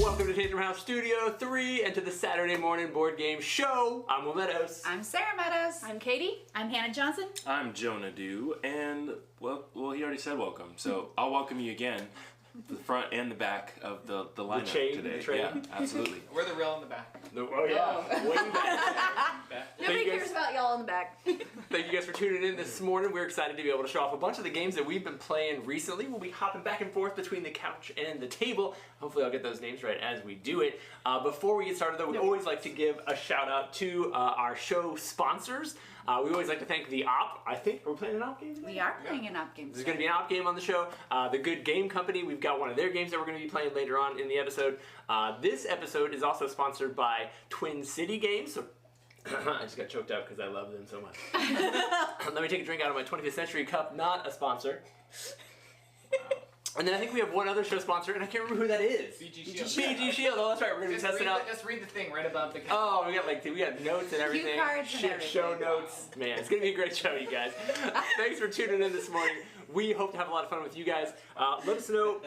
Welcome to Tantrum House Studio 3 and to the Saturday morning board game show. I'm Will Meadows. I'm Sarah Meadows. I'm Katie. I'm Hannah Johnson. I'm Jonah Dew, and well, he already said welcome, so I'll welcome you again. The front and the back of the lineup today. The train. Yeah, absolutely. We're the real in the back. Oh yeah, way back. Nobody cares about y'all in the back. Thank you guys for tuning in this morning. We're excited to be able to show off a bunch of the games that we've been playing recently. We'll be hopping back and forth between the couch and the table. Hopefully I'll get those names right as we do it. Before we get started though, we always like to give a shout out to our show sponsors. We always like to thank the OP. I think, are we playing an OP game today? We are playing an op game. There's going to be an OP game on the show. The Good Game Company, we've got one of their games that we're going to be playing later on in the episode. This episode is also sponsored by Twin City Games. So I just got choked up because I love them so much. Let me take a drink out of my 25th Century cup, not a sponsor. And then I think we have one other show sponsor, and I can't remember who that is. BG Shield. BG Shield. Oh, that's right. We're going to be testing out. Just read the thing right above the. Oh, we got notes and everything. Cue cards and everything. Show notes. Man, it's gonna be a great show, you guys. Thanks for tuning in this morning. We hope to have a lot of fun with you guys. Let us know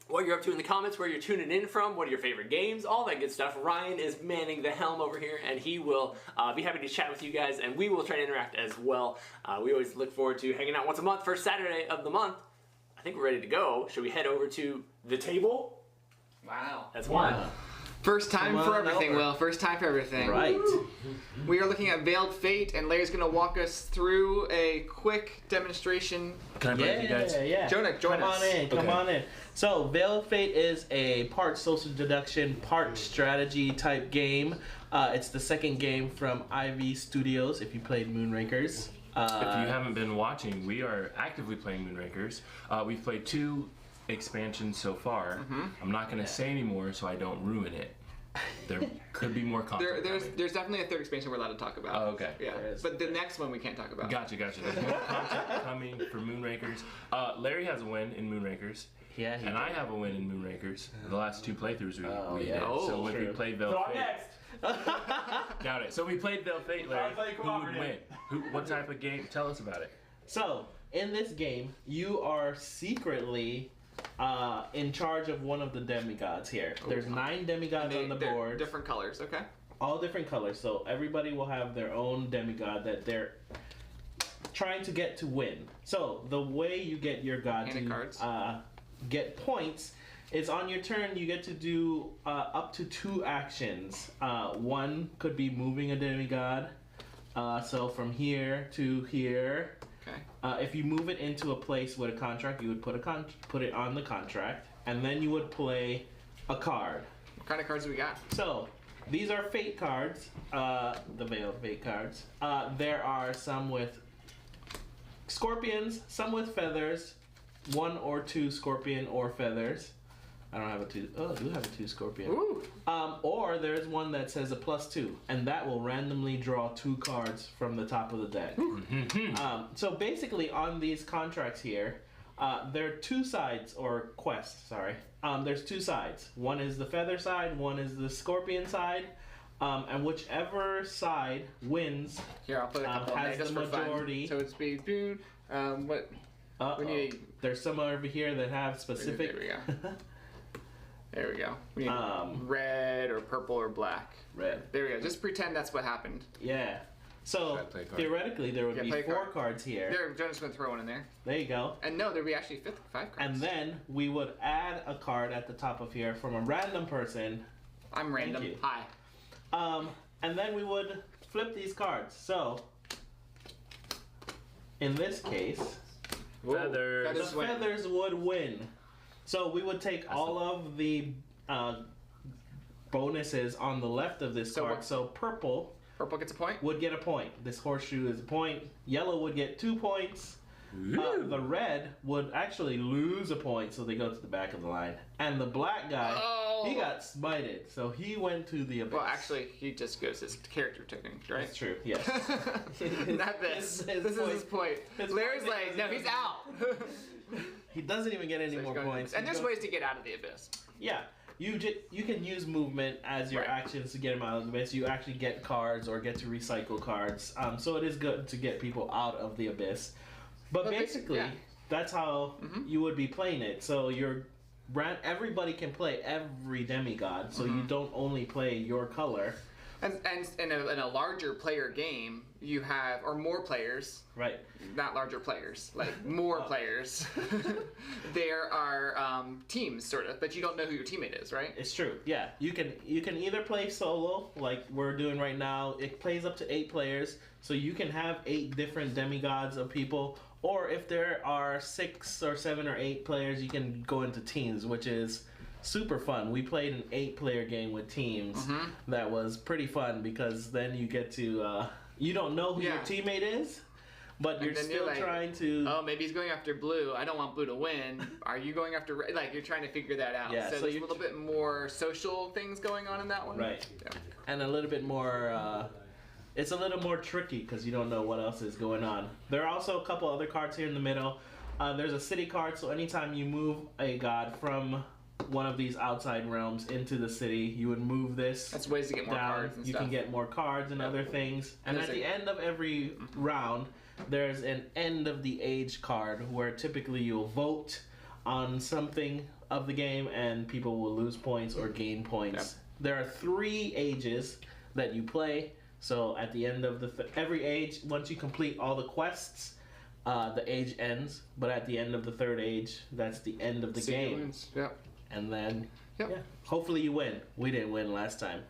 what you're up to in the comments, where you're tuning in from, what are your favorite games, all that good stuff. Ryan is manning the helm over here, and he will be happy to chat with you guys, and we will try to interact as well. We always look forward to hanging out once a month, first Saturday of the month. I think we're ready to go. Should we head over to the table? Wow. That's one. Wow. First time for everything, Will. First time for everything. Right. We are looking at Veiled Fate, and Larry's going to walk us through a quick demonstration. Can I play with you guys? Yeah. Jonah, join us. Come on in. So, Veiled Fate is a part social deduction, part strategy type game. It's the second game from Ivy Studios, if you played Moonrakers. If you haven't been watching, we are actively playing Moonrakers. We've played 2 expansions so far. I'm not going to say any more so I don't ruin it. There could be more content. There's definitely a third expansion we're allowed to talk about. Oh, okay. Yeah, but the next one we can't talk about. Gotcha. There's more content coming for Moonrakers. Larry has a win in Moonrakers. Yeah, And I have a win in Moonrakers. The last 2 playthroughs we did. Oh, So when we true. played Veiled So I'm Fate. next. Got it. So we played Veiled Fate, Larry. Sounds like Who would win? What type of game? Tell us about it. So, in this game, you are secretly in charge of one of the demigods here. There's 9 demigods on the They're board. different colors, okay? All different colors, so everybody will have their own demigod that they're trying to get to win. So the way you get your god Hand to cards. get points is on your turn you get to do up to 2 actions. One could be moving a demigod, so from here to here. Okay. If you move it into a place with a contract, you would put it on the contract, and then you would play a card. What kind of cards do we got? So, these are fate cards, the Veiled Fate cards. There are some with scorpions, some with feathers, 1 or 2 scorpion or feathers. I don't have a 2. Oh, I do have a 2 scorpion. Ooh. Or there's one that says a +2, and that will randomly draw 2 cards from the top of the deck. So basically, on these contracts here, there are 2 sides, or quests, sorry. There's 2 sides. One is the feather side, one is the scorpion side. And whichever side wins Here, I'll put a couple has just the for fun. majority. So it's be what? We need. There's some over here that have specific. There we go. There we go. We need red or purple or black. Red. There we go. Just pretend that's what happened. Yeah. So Should I play a card? theoretically, there would Yeah, be play a 4 card. cards here. There, Jonah's gonna throw one in there. There you go. And no, there'd be actually 5 cards. And then we would add a card at the top of here from a random person. I'm random. you. Hi. And then we would flip these cards. So, in this case, Feathers. the feathers would win. So we would take all of the bonuses on the left of this So card. what- So purple Purple gets a point. would get a point. This horseshoe is a point. Yellow would get 2 points. The red would actually lose a point, so they go to the back of the line. And the black guy, he got smited, so he went to the abyss. Well, actually, he just goes his character token, right? That's true, yes. Not this. His This is his point. his Larry's point like, is- no, he's out. He doesn't even get any So he's more going to points. the abyss. And He there's goes- ways to get out of the abyss. Yeah, you can use movement as your Right. actions to get them out of the abyss. You actually get cards or get to recycle cards. So it is good to get people out of the abyss. But But basically, yeah. that's how you would be playing it. So your everybody can play every demigod, so you don't only play your color. And in a larger player game, you have, or more players, Right. not larger players, like more players. There are teams, sort of, but you don't know who your teammate is, right? It's true. Yeah, you can either play solo like we're doing right now. It plays up to 8 players, so you can have 8 different demigods of people. Or if there are 6 or 7 or 8 players, you can go into teams, which is super fun. We played an 8-player game with teams that was pretty fun because then you get to you don't know who your teammate is, but you're still like, trying to. Oh, maybe he's going after blue. I don't want blue to win. Are you going after red? Like you're trying to figure that out. Yeah, so there's a little bit more social things going on in that one. Right. Yeah. And a little bit more. It's a little more tricky because you don't know what else is going on. There are also a couple other cards here in the middle. There's a city card, so anytime you move a god from one of these outside realms into the city, you would move this. That's ways to get more down. cards and you stuff. can get more cards and other things. And There's at the end of every round, there's an end of the age card where typically you'll vote on something of the game and people will lose points or gain points. There are 3 ages that you play. So at the end of every age, once you complete all the quests, the age ends. But at the end of the 3rd age, that's the end of the game. Yep. And then, Yep. yeah, hopefully you win. We didn't win last time.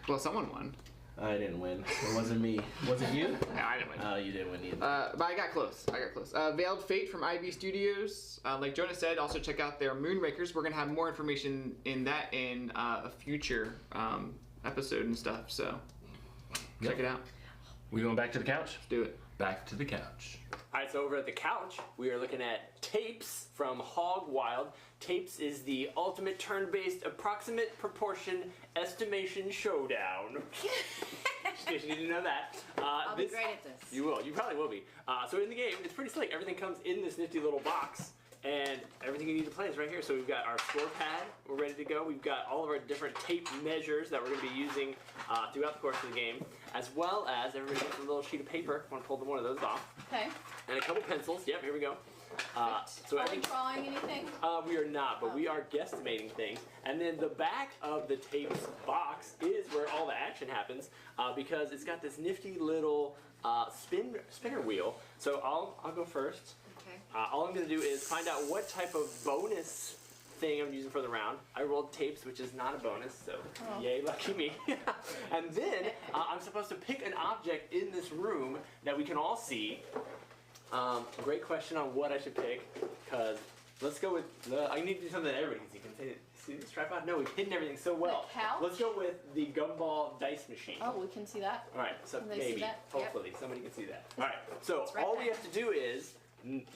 Well, someone won. I didn't win. It wasn't me. Was it you? No, I didn't win. Oh, you didn't win either. But I got close. Veiled Fate from IB Studios. Like Jonah said, also check out their Moonrakers. We're going to have more information in that in a future episode and stuff. So check it out. We going back to the couch? Let's do it. Back to the couch. All right, so over at the couch, we are looking at Tapes from Hog Wild. Tapes is the ultimate turn-based approximate proportion estimation showdown. Just in case you didn't know that. I'll be great at this. You will. You probably will be. So in the game, it's pretty slick. Everything comes in this nifty little box. And everything you need to play is right here. So we've got our score pad, we're ready to go. We've got all of our different tape measures that we're going to be using throughout the course of the game, as well as everybody gets a little sheet of paper. I want to pull one of those off. Okay. And a couple pencils. Yep, here we go. So Are we drawing anything? we are not, but we are guesstimating things. And then the back of the tapes box is where all the action happens because it's got this nifty little spinner wheel. So I'll go first. Okay. All I'm going to do is find out what type of bonus thing I'm using for the round. I rolled tapes, which is not a bonus, so yay, lucky me. And then I'm supposed to pick an object in this room that we can all see. Great question on what I should pick, because let's go with I need to do something that everybody can see. Can you see this tripod? No, we've hidden everything so well. The couch? Let's go with the gumball dice machine. Oh, we can see that. All right, so Can they see maybe, that? hopefully, somebody can see that. All right, so It's right all we there. have to do is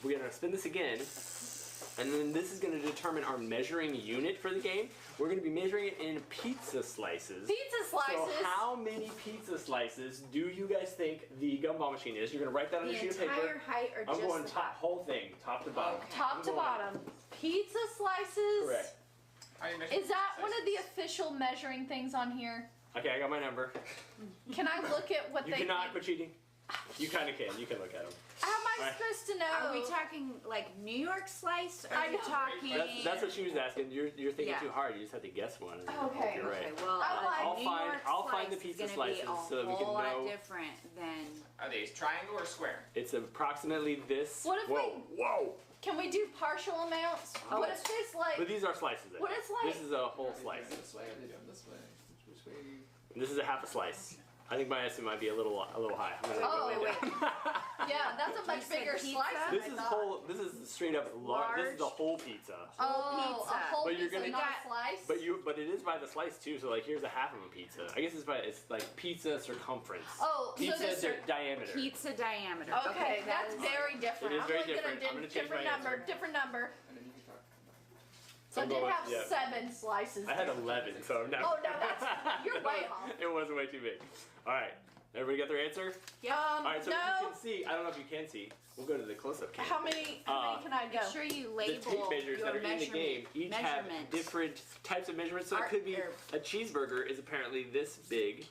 we're gonna spin this again, and then this is gonna determine our measuring unit for the game. We're gonna be measuring it in pizza slices. Pizza slices. So how many pizza slices do you guys think the gumball machine is? You're gonna write that on The a sheet of paper. entire height or I'm just going the top, top? whole thing, top to bottom. Top I'm to going- bottom. Pizza slices. Correct. Is that one of the official measuring things on here? Okay, I got my number. Can I look at what You they cannot think? quit cheating. You kind of can. You can look at them. How am I Alright. supposed to know? Are we talking like New York slice? Or I are you know. talking? That's what she was asking. You're thinking Yeah. too hard. You just have to guess one. and hope Okay. You're right. Okay, well, I like- I'll New find- York I'll find the slice is pizza gonna be slices a so that we can whole know. lot different than. Are these triangle or square? It's approximately this. What if whoa, whoa! Can we do partial amounts? Oh. What if this like? But these are slices. What is like? This is a whole slice. This way, are they doing this way? Which way? And this is a half a slice. I think my estimate might be a little high. I'm gonna Oh, go way wait. down. Yeah, that's a much said bigger pizza? slice. This than is I thought. whole. This is straight up large. This is the whole pizza. Oh, pizza. a whole But you're pizza, gonna- not got- a slice. But it is by the slice too. So like here's a half of a pizza. I guess it's like pizza circumference. Oh, so Pizza this is diameter. Pizza diameter. okay. That's is- very different. It is very I'm looking different. at I'm a gonna change different my number. answer. Different number. And then you can talk. So I I'm did going- have yeah. 7 slices. I had 11, so no. Oh, no, that's- you're way off. It was way too big. All right, everybody got their answer? All right, so if you no. can see, I don't know if you can see. We'll go to the close-up camera. How many can I go? Make sure you The label tape measures your that are in the game each have measurements. different types of measurements. So it could be a cheeseburger is apparently this big.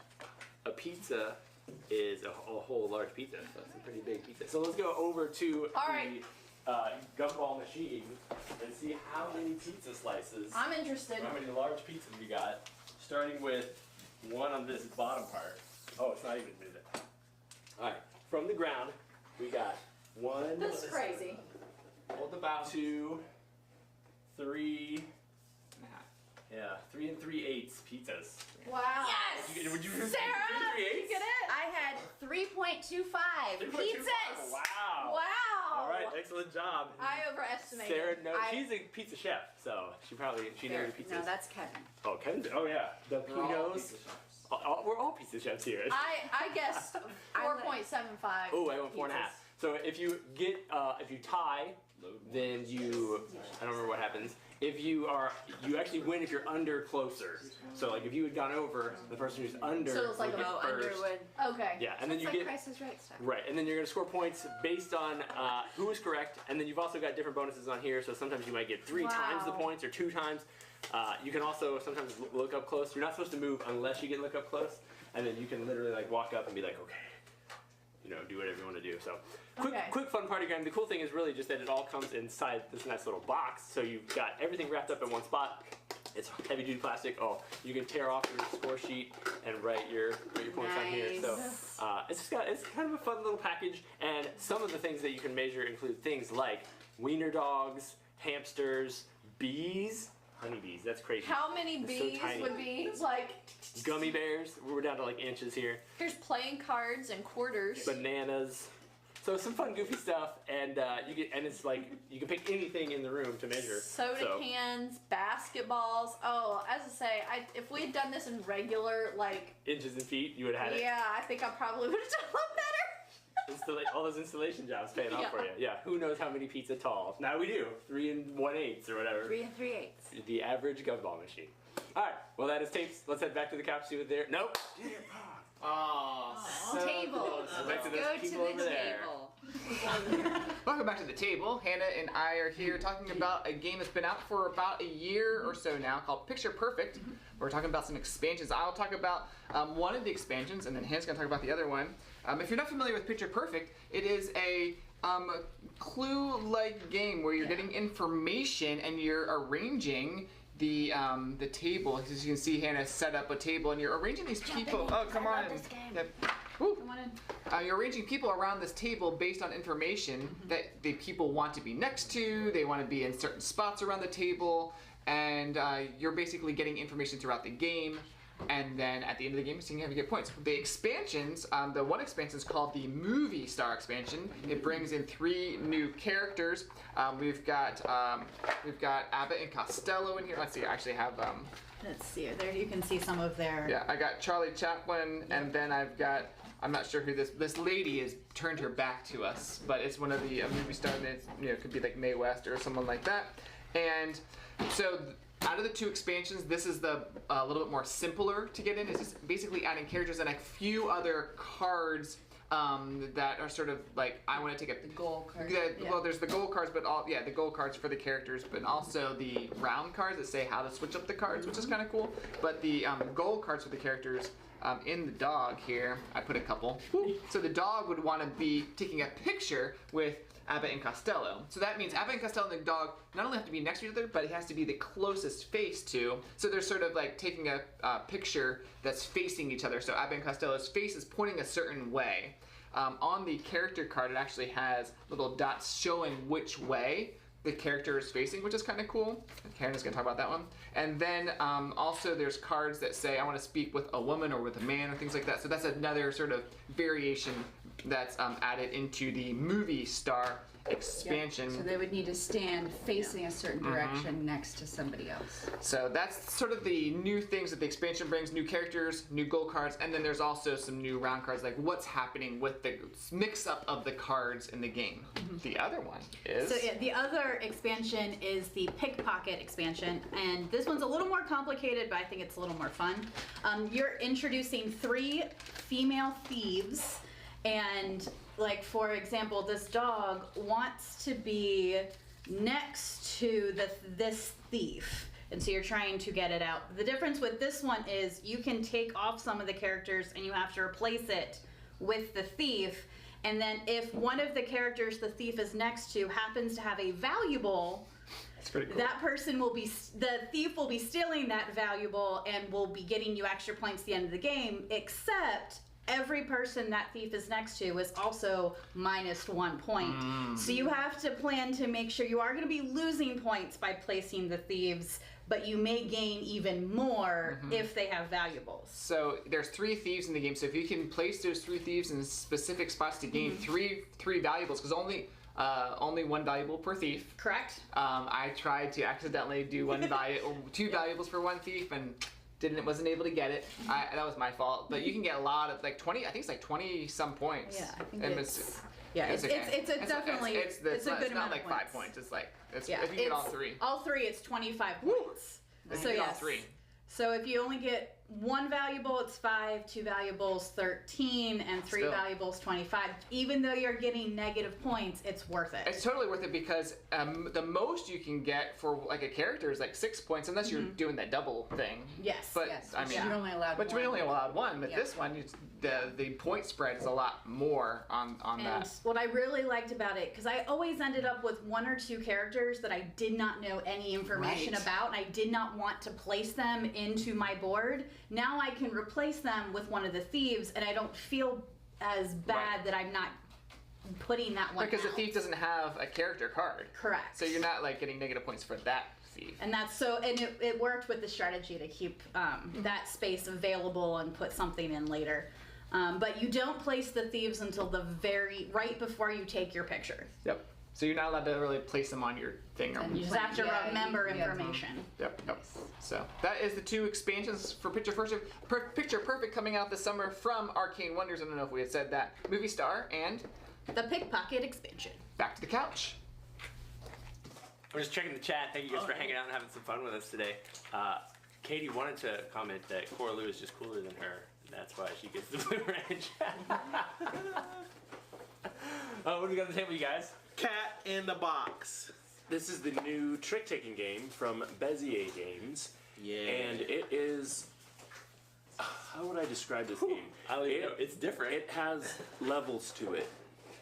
A pizza is a whole large pizza. So it's a pretty big pizza. So let's go over to All right. gumball machine and see how many pizza slices, I'm interested. how many large pizzas we got, starting with one on this bottom part. Oh, it's not even moving. All right, from the ground, we got one. This is crazy. Hold the bow. 2, 3. and a half. Yeah, 3 3/8 pizzas. Wow. Yes! Would you Sarah, 3 3/8? you get it? I had 3.25 3.25. pizzas. Wow. Wow. All right, excellent job. I overestimated. Sarah, no, I- she's a pizza chef, so she knows pizzas. No, that's Kevin. Oh, Ken. Oh yeah, the We're all Pinos. pizza chefs. We're all pizza chefs here. I guessed 4.75. Oh, I went 4.5. So if you get if you tie, then you I don't remember what happens. If you actually win if you're under closer. So like if you had gone over, the person who's under So it's like would get Oh, first. Underwood. Okay. Yeah, and then It's you like get Price is Right stuff. right, and then you're gonna score points based on who is correct, and then you've also got different bonuses on here. So sometimes you might get 3 times the Wow. points or 2 times. You can also sometimes look up close. You're not supposed to move unless you get look up close, and then you can literally like walk up and be like, okay, do whatever you want to do. So quick fun party game. The cool thing is really just that it all comes inside this nice little box. So you've got everything wrapped up in one spot. It's heavy duty plastic. Oh, you can tear off your score sheet and write your points on here. So it's kind of a fun little package. And some of the things that you can measure include things like wiener dogs, hamsters, bees, honeybees. That's crazy. How many They're so bees tiny. would be like? Gummy bears. We're down to like inches here. Here's playing cards and quarters. Bananas. So some fun, goofy stuff, and it's like you can pick anything in the room to measure. Soda cans, basketballs. Oh, as I say, if we had done this in regular, like, Inches and feet, you would have had yeah, I think I probably would have done a lot better. it. All those installation jobs paying off Yeah. for you. Yeah. Who knows how many pizza tall? Now we do 3 1/8 or whatever. 3 3/8. The average gumball machine. All right. Well, that is tapes. Let's head back to the couch. See what there. Nope. Oh, so Table. close. Back to Let's those go to people over the there. table. Welcome back to the table. Hannah and I are here talking about a game that's been out for about a year or so now called Picture Perfect. We're talking about some expansions. I'll talk about one of the expansions, and then Hannah's going to talk about the other one. If you're not familiar with Picture Perfect, it is a clue-like game where you're getting information and you're arranging the table. As you can see, Hannah set up a table, and you're arranging these people. Oh, come on! Yep. Woo. Come on in. You're arranging people around this table based on information that the people want to be next to. They want to be in certain spots around the table, and you're basically getting information throughout the game. And then at the end of the game, you're seeing how you get points. The expansions, the one expansion is called the Movie Star expansion. It brings in 3 new characters. We've got Abbott and Costello in here. Let's see, I actually have Let's see, there you can see some of their. yeah, I got Charlie Chaplin, and then I've got, I'm not sure who this lady has turned her back to us, but it's one of the movie stars. It could be like Mae West or someone like that. And so out of the 2 expansions, this is the a little bit more simpler to get in. It's just basically adding characters and a few other cards that are sort of like, I want to take a goal card. Well, there's the goal cards, but the goal cards for the characters, but also the round cards that say how to switch up the cards, which is kind of cool. But the goal cards for the characters in the dog here, I put a couple. So the dog would want to be taking a picture with Abbott and Costello. So that means Abbott and Costello and the dog not only have to be next to each other, but it has to be the closest face to. So they're sort of like taking a picture that's facing each other. So Abbott and Costello's face is pointing a certain way. On the character card, it actually has little dots showing which way the character is facing, which is kind of cool. Karen's gonna talk about that one. And then also there's cards that say I want to speak with a woman or with a man or things like that. So that's another sort of variation that's added into the Movie Star expansion. So they would need to stand facing a certain direction next to somebody else. So that's sort of the new things that the expansion brings, new characters, new goal cards, and then there's also some new round cards, like what's happening with the mix-up of the cards in the game. The other one is... So yeah, the other expansion is the Pickpocket expansion, and this one's a little more complicated, but I think it's a little more fun. You're introducing 3 female thieves, and like for example, this dog wants to be next to this thief, and so you're trying to get it out. The difference with this one is you can take off some of the characters and you have to replace it with the thief, And then if one of the characters the thief is next to happens to have a valuable, That's pretty cool. that person will be, the thief will be stealing that valuable and will be getting you extra points at the end of the game, except every person that thief is next to is also -1 point. So you have to plan to make sure you are going to be losing points by placing the thieves, but you may gain even more if they have valuables. So there's 3 thieves in the game. So if you can place those 3 thieves in specific spots to gain three valuables, because only 1 valuable per thief. Correct? I tried to accidentally do 2 valuables for 1 thief and wasn't able to get it. That was my fault. But you can get a lot of 20. I think it's 20 some points. Yeah, I think And it's okay. it's definitely it's a good not amount like of 5 points. points. It's Yeah, if you get all 3. All 3, it's 25 points. If So you get all yes. 3. So if you only get 1 valuable, it's 5, 2 valuables, 13, and 3 Still. valuables, 25. Even though you're getting negative points, it's worth it. It's totally worth it because the most you can get for a character is 6 points, unless you're doing that double thing. Yes. But Yes, I which mean, you're only allowed but one. we only allowed 1. But Yeah. this one, the point spread is a lot more on And that. what I really liked about it, because I always ended up with 1 or 2 characters that I did not know any information Right. about, and I did not want to place them into my board. Now I can replace them with one of the thieves, and I don't feel as bad Right. that I'm not putting that one Because the out. thief doesn't have a character card. Correct. So you're not getting negative points for that thief. And that's so, and it worked with the strategy to keep that space available and put something in later. But you don't place the thieves until right before you take your picture. Yep. So you're not allowed to really place them on your thing. And you just have to Yeah, remember you have to. information. Yep. So that is the 2 expansions for Picture Perfect coming out this summer from Arcane Wonders. I don't know if we had said that. Movie Star and The Pickpocket expansion. Back to the Couch. I'm just checking the chat. Thank you guys for hanging out and having some fun with us today. Katie wanted to comment that Cora Lou is just cooler than her. And that's why she gets the blue ranch. What do we got on the table, you guys? Cat in the Box. This is the new trick-taking game from Bezier Games. Yeah. And it is... How would I describe this game? I'll let you know. It's different. It has levels to it.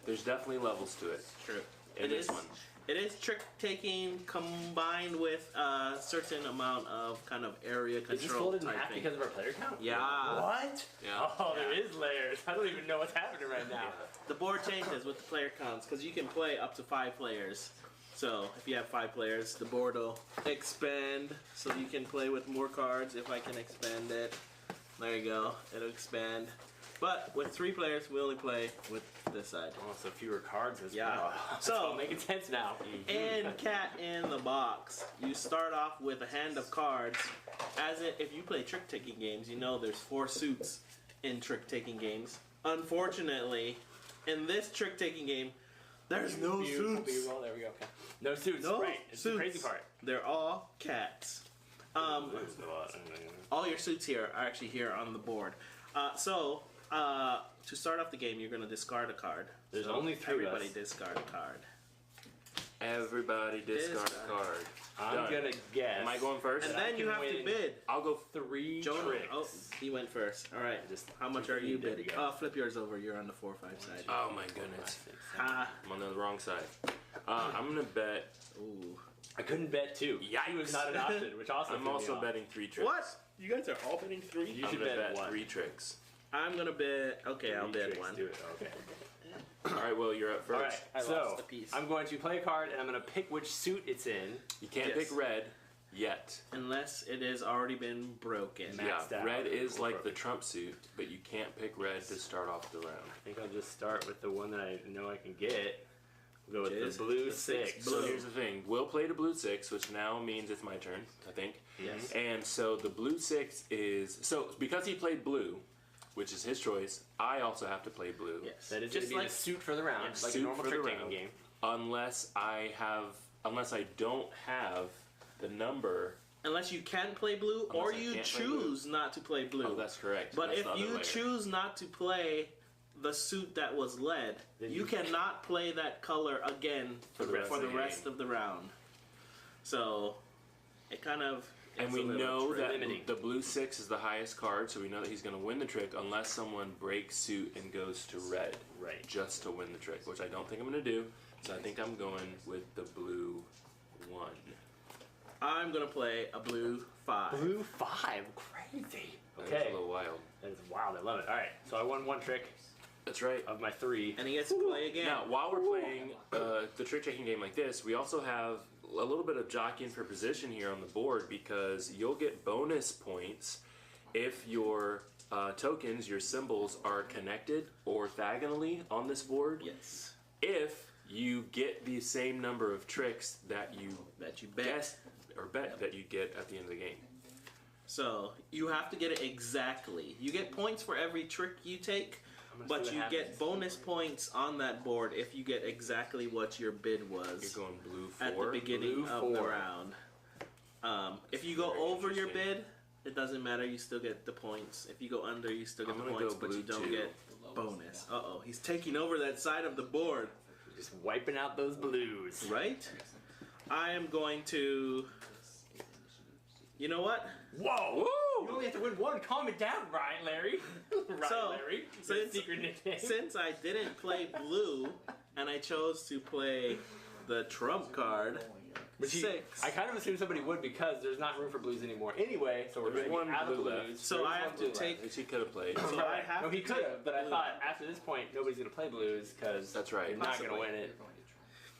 There's definitely levels to it. True. In this one. It is trick taking combined with a certain amount of kind of area Is this control folded in type half thing. because of our player count? Yeah. What? Yeah. Oh, there is layers. I don't even know what's happening right now. The board changes with the player counts because you can play up to 5 players. So if you have 5 players, the board will expand so you can play with more cards if I can expand it. There you go. It'll expand. But with 3 players, we only play with this side. Oh, so fewer cards as Yeah. well. So- It's all making sense now. In Cat in the Box, you start off with a hand of cards. If you play trick-taking games, you know there's 4 suits in trick-taking games. Unfortunately, in this trick-taking game, there's no suits. B-roll, there we go. Okay. No suits. No right. It's suits. the crazy part. They're all cats. All your suits here are actually here on the board. To start off the game, you're going to discard a card. There's only 3 of Everybody us. discard a card. Everybody discard a card. I'm Done. gonna guess. Am I going first? And then you have to win. bid. I'll go 3 Jonah, tricks. oh, he went first. All right. Just How much are you there we bidding? go. Flip yours over. You're on the 4-5 side. Oh my goodness. Ah. I'm on the wrong side. I'm gonna bet. Ooh. I couldn't bet 2. Yikes. 2 is not an option, which also I'm threw me also off. betting 3 tricks. What? You guys are all bidding 3? You I'm should gonna bet bet 1. 3 tricks. I'm gonna bid. Okay, I'll 3 bid tricks, 1. Do it. Okay. All right, Will, you're up first. All right. I so lost a piece. I'm going to play a card and I'm going to pick which suit it's in. You can't Yes. pick red yet. Unless it has already been broken. Maxed Yeah, out. red is like the Broken. trump suit, but you can't pick red to start off the round. I think I'll just start with the one that I know I can get. We'll go with Which is the blue the 6 6. So blue. here's the thing. Will played a blue 6, which now means it's my turn, I think. Yes. And so the blue 6 is... So because he played blue, which is his choice, I also have to play blue. Yes. That is just going to be like the suit for the round, Yeah, like a suit normal for the trick taking round. game. Unless I don't have the number... unless you can play blue or Unless I you can't play blue. choose not to play blue. Oh, that's correct. But That's if the other you layer. choose not to play the suit that was led, Then you you- cannot play that color again For the rest of the rest game. of the round. So it kind of And we So they're know that limiting. the blue 6 is the highest card, so we know that he's going to win the trick unless someone breaks suit and goes to red. Right. Just to win the trick, which I don't think I'm going to do. So I think I'm going with the blue 1. I'm gonna play a blue 5. Blue 5, crazy. That's Okay, a little wild. that is wild. I love it. All right, so I won 1 trick That's right. of my 3. And he gets to play again. Now, while we're playing the trick taking game like this, we also have a little bit of jockeying for position here on the board because you'll get bonus points if your tokens, your symbols, are connected orthogonally on this board. Yes. If you get the same number of tricks that you That you bet. guess or bet that you get at the end of the game. So you have to get it exactly. You get points for every trick you take, gonna but see you what get happens. bonus points on that board if you get exactly what your bid was You're going blue 4. at the beginning Blue of the 4. round. If you go Very over your interesting. bid, it doesn't matter. You still get the points. If you go under, you still get I'm the gonna points, go but you blue don't 2. get bonus. Uh-oh, he's taking over that side of the board, Just wiping out those blues. right? I am going to... You know what? Whoa! You only have to win 1. Calm it down, Ryan Larry. Ryan So, Larry. since- Your secret nickname. Since I didn't play blue, and I chose to play the trump card, Which he- 6. I kind of assumed somebody would because there's not room for blues anymore anyway, so we're There's going to one out of blue blues. left. So There's I one have blue to left. take- Which he could have played. So I have No, he to could take have, but I blue. thought after this point nobody's going to play blues because That's right. you're not going to Possibly. win it.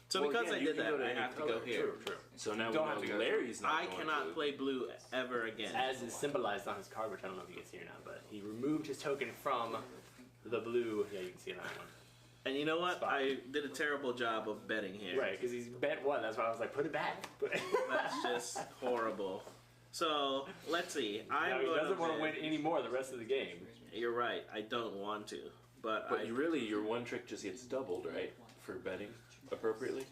So Well, because again, I you did can go that, to I any have to color. go here. True, true. So now Don't we have know to go. Larry's not I going cannot blue. play blue ever again. As is symbolized on his card, which I don't know if you can see or not, but he removed his token from the blue. Yeah, you can see it on that one. And you know what? Spot. I did a terrible job of betting here. Right, because he's bet 1. That's why I was like, put it back. That's just horrible. So let's see. now I'm he going doesn't want to bet. win any more the rest of the game. You're right. I don't want to, but But your 1 trick just gets doubled, right? For betting appropriately?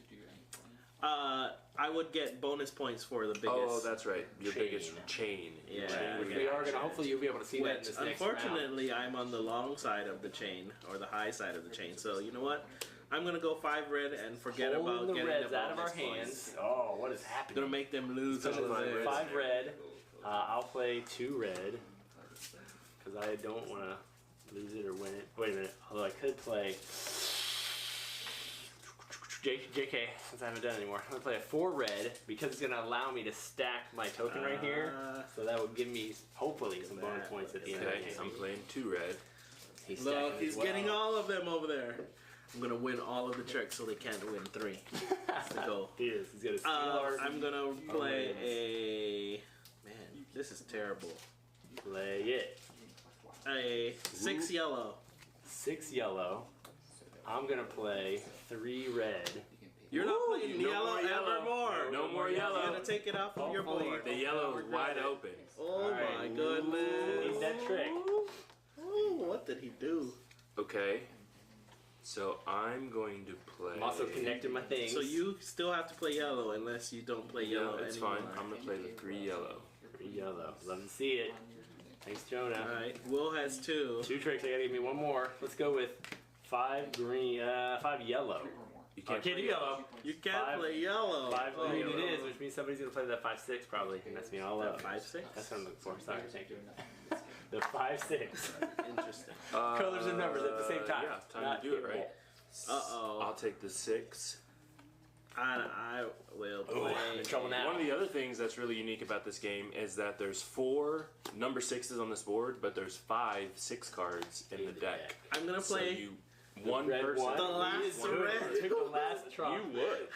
I would get bonus points for the biggest. Oh, that's right. Your Chain. biggest chain. Yeah. Right, Which we are going to, hopefully you'll be able to see that in Which, this next round. unfortunately, I'm on the long side of the chain, or the high side of the chain. So, you know what? I'm going to go 5 red and forget Holding about the getting reds the out of our bonus points. hands. Oh, what is I'm happening? going to make them lose So all it's theirs. 5 red. I'll play 2 red because I don't want to lose it or win it. Wait a minute. Although I could play JK since I haven't done it anymore. I'm gonna play a 4 red because it's gonna allow me to stack my token right here. So that would give me hopefully some bonus points at the end of Okay, the I'm game. playing 2 red. He's Look, stacking he's as well. getting all of them over there. I'm going to win all of the tricks so they can't win 3. That's the goal. He is. He's gonna steal our. I'm going to play a... Man, this is terrible. Play it. A 6 yellow. 6 yellow. I'm gonna play 3 red. You're not Woo, playing no yellow more yellow. evermore. No more You're yellow. going to take it off of your Hopefully. board. The yellow is wide open. Oh Alright. my goodness. Need that trick. Ooh, what did he do? Okay. So I'm going to play. I'm also connecting my things. So you still have to play yellow unless you don't play yellow Yeah, it's anymore. fine. I'm gonna play the 3 yellow. 3 yellow. Love to see it. Thanks, Jonah. Alright, Will has 2. 2 tricks. I gotta give me 1 more. Let's go with 5 green. 5 yellow. You I can't do yellow. You can't 5 play yellow. 5 Oh, green it yellow. is, which means somebody's gonna play that 5-6 probably and mess me all That up. 5-6? That's what I'm looking for. Sorry, thank you. The 5-6. Interesting. Colors and numbers at the same time. Yeah, time Not to do it, capable. right? Uh-oh. I'll take the 6. I will Oh, play. I'm in trouble now. One of the other things that's really unique about this game is that there's 4 number 6s on this board, but there's 5 6 cards in the deck. I'm gonna So play. you, one Red person. one. The last He is doing it. red. Took the last trump. You would.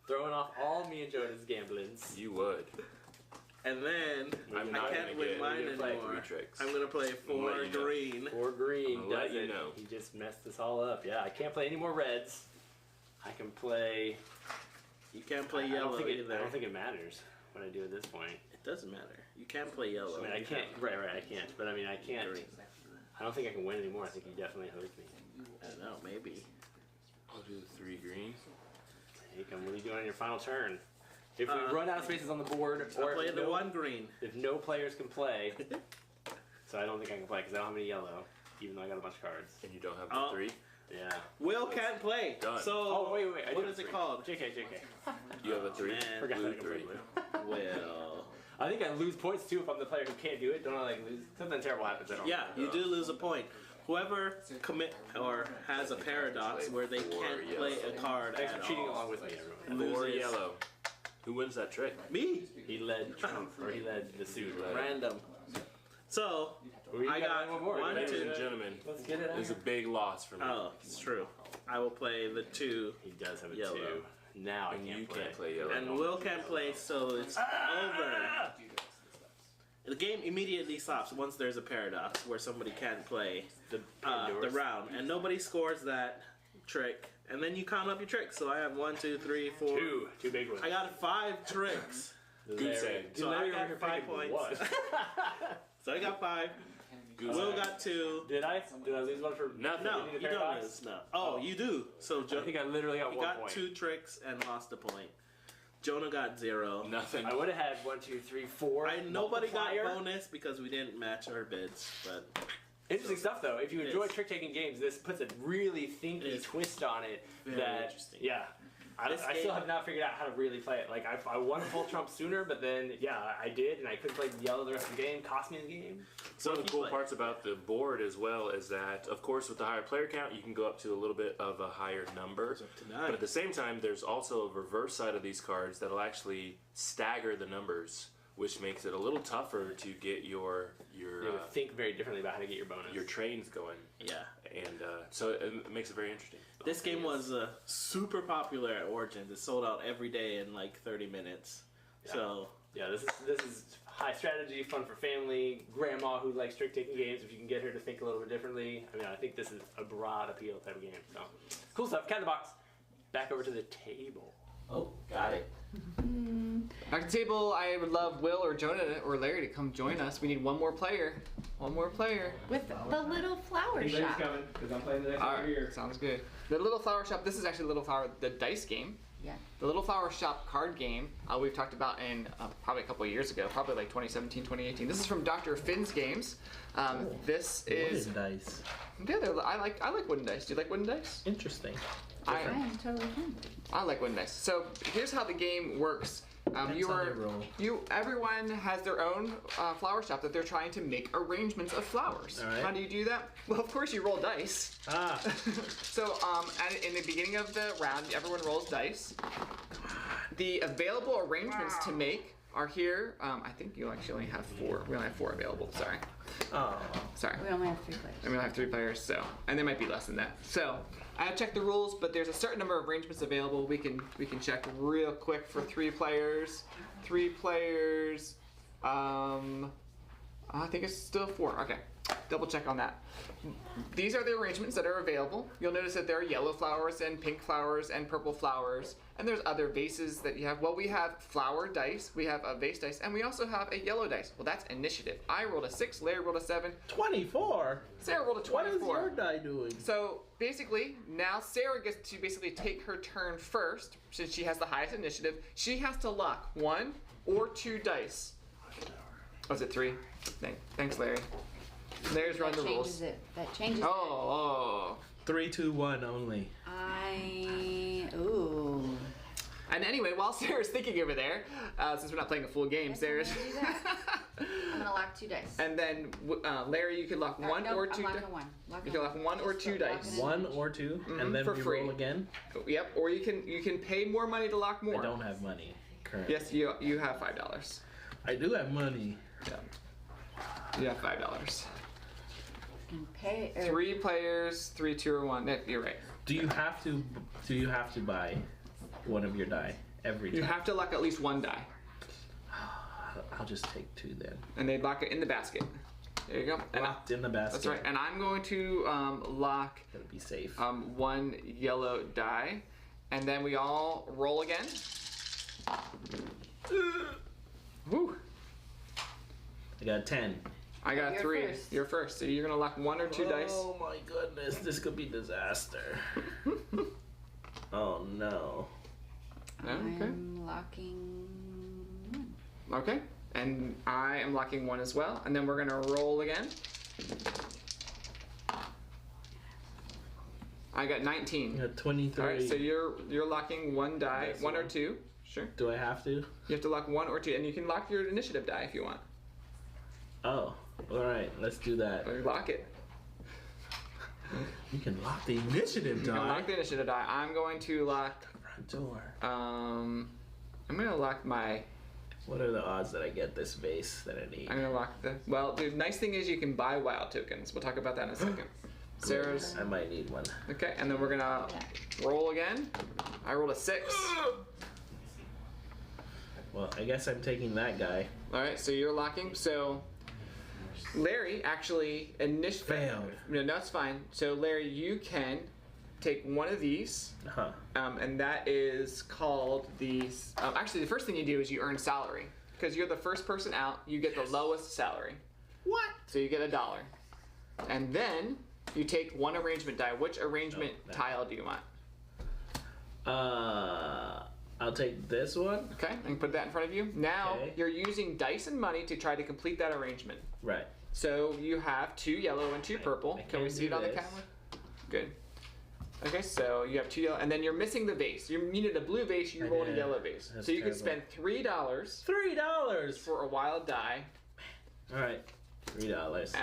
Throwing off all me and Jonah's gamblings. You would. And then I'm I not can't gonna win get- mine you're gonna play anymore. 3 tricks. I'm gonna play I'm gonna 4 let you know. green. 4 green I'll let does you it. know. He just messed us all up. Yeah, I can't play any more reds. I can play. You can't play I yellow don't think it, either. I don't think it matters what I do at this point. It doesn't matter. You can't play yellow. I mean, I You can't. have Right, I can't. But I mean, I can't. green. I don't think I can win anymore. I think you definitely hooked me. I don't know, maybe. I'll do the 3 green. Hey, what are you doing on your final turn? If we Uh, run out of spaces on the board, I'll or play if the no, 1 green. if no players can play, so I don't think I can play because I don't have any yellow, even though I got a bunch of cards. And you don't have the Oh. 3. Yeah. Will can't play. Done. So Oh wait. I what do is have it three. called? JK. You have a 3. Man, Forgot Blue that I can play 3. Blue. Will. I think I lose points too if I'm the player who can't do it. Don't I like lose? Something terrible happens. I don't. Yeah, you do lose a point. Whoever commit or has a paradox where they can't play a card Thanks at for cheating all. along with me, everyone. 4 Loses. yellow. Who wins that trick? Me. He led Trump, or he led the suit. Random. So We I got one more. one, Ready? Ladies two. and gentlemen, Let's get it out. it's a big loss for me. Oh, it's true. I will play the 2, He does have a Yellow. 2. Now I And can't you play. can't play yellow. and Will can't play, so it's over. The game immediately stops once there's a paradox where somebody can't play The the round, and nobody scores that trick, and then you count up your tricks. So I have 1, 2, 3, 4. Two big ones. I got 5 tricks. Goose egg. So I got 5 points. So I got 5. Goose Will egg. got 2. Did I lose one for Nothing. No, Need a you don't paradox? lose. No. Oh, you do. So I think I literally got you 1 got point. 2 tricks and lost a point. Jonah got 0. Nothing. I would have had 1, 2, 3, 4. Nobody got multiplier. bonus because we didn't match our bids, but Interesting stuff, though. If you It enjoy is. trick-taking games, this puts a really It thinky is twist on it. very that interesting. yeah. I This still game- have not figured out how to really play it. Like I won full trump sooner, but then I did, and I couldn't play yellow the rest of the game. Cost me the game. Some of the keep cool playing. parts about the board as well is that, of course, with the higher player count, you can go up to a little bit of a higher number. up to 9. But at the same time, there's also a reverse side of these cards that'll actually stagger the numbers, which makes it a little tougher to get your You have to think very differently about how to get your bonus. your trains going, yeah. and so it makes it very interesting. This game was super popular at Origins. It sold out every day in like 30 minutes. Yeah. So Yeah, this is high strategy, fun for family, grandma who likes trick-taking games. If you can get her to think a little bit differently, I mean, I think this is a broad appeal type of game. So cool stuff. Cat in the box. Back over to the table. oh, got it. Back to the table, I would love Will or Jonah or Larry to come join us. We need one more player. One more player. With the little flower shop. coming because I'm playing the next Alright, sounds good. The Little Flower Shop, this is actually Little Flower, the dice game. Yeah. The Little Flower Shop card game, we've talked about in probably a couple of years ago, probably like 2017, 2018. This is from Dr. Finn's Games. This is, dice. yeah, I like wooden dice. Do you like wooden dice? Interesting. I am totally fine. I like wooden dice. So here's how the game works. Everyone has their own flower shop that they're trying to make arrangements of flowers. All right. How do you do that? Well, of course you roll dice. Ah. So in the beginning of the round, everyone rolls dice. The available arrangements to make are here. I think you actually only have 4. We only have 4 available. Sorry. Oh. Sorry. We only have 3 players. And we only have 3 players, so, and there might be less than that. So I checked the rules, but there's a certain number of arrangements available. We can check real quick for 3 players. 3 players. I think it's still 4. Okay, double check on that. These are the arrangements that are available. You'll notice that there are yellow flowers and pink flowers and purple flowers. And there's other vases that you have. Well, we have flower dice, we have a vase dice, and we also have a yellow dice. Well, that's initiative. I rolled a 6, Larry rolled a 7, 24. Sarah rolled a 24. What is your die doing? So basically, now Sarah gets to basically take her turn first, since she has the highest initiative. She has to lock 1 or 2 dice. Was it 3? Thanks, Larry. Larry's running the rules. That changes Oh. 3, 2, 1 only. Ooh. And anyway, while Sarah's thinking over there, since we're not playing a full game, Yes, Sarah's. I'm gonna do that. I'm gonna lock 2 dice. And then Larry, you could lock 1 Nope, or 2 I'm dice. locking 1. You can lock 1 or 2 dice. 1 or 2, and then for we free. roll again. Yep. Or you can pay more money to lock more. I don't have money currently. Yes, you have $5. I do have money. Yeah. You have $5. And pay. 3 players, 3, 2, or 1. Nick, you're right. Do you have to buy one of your die every time? You have to lock at least 1 die, I'll just take 2 then. and they lock it in the basket. There you go. And Locked in the basket. that's right. And I'm going to lock Gotta be safe. 1 yellow die, and then we all roll again. Woo! I got 10. I got You're 3. first. You're first. So you're gonna lock 1 or 2 dice. Oh my goodness, this could be disaster. Oh no. Okay. I'm locking 1. Okay. And I am locking 1 as well. And then we're gonna roll again. I got 19. I got 23. All right, so you're locking one die, This one or one. two. Sure. Do I have to? You have to lock one or two, and you can lock your initiative die if you want. Oh, all right. Let's do that. Or lock it. You can lock the initiative You can die. lock the initiative die. I'm going to lock. Front door. I'm gonna lock my. What are the odds that I get this vase that I need? I'm gonna lock the. Well, the nice thing is you can buy wild tokens. We'll talk about that in a second. Sarah's. I might need one. Okay, and then we're gonna roll again. I rolled a 6. Well, I guess I'm taking that guy. All right, so you're locking. So Larry actually Failed. No, that's fine. So Larry, you can take one of these, Huh. and that is called the. Actually, the first thing you do is you earn salary because you're the first person out. You get the lowest salary. What? So you get $1, and then you take one arrangement die. Which arrangement that. tile do you want? I'll take this one. Okay, and put that in front of you. Now Okay. you're using dice and money to try to complete that arrangement. Right. So you have 2 yellow and 2 purple. I Can we can see do it on the this. camera? Good. Okay, so you have 2 yellow, and then you're missing the vase. You needed a blue vase, you I rolled a did. yellow vase. That's so you could terrible. spend $3 $3. for a wild die, All right. $3.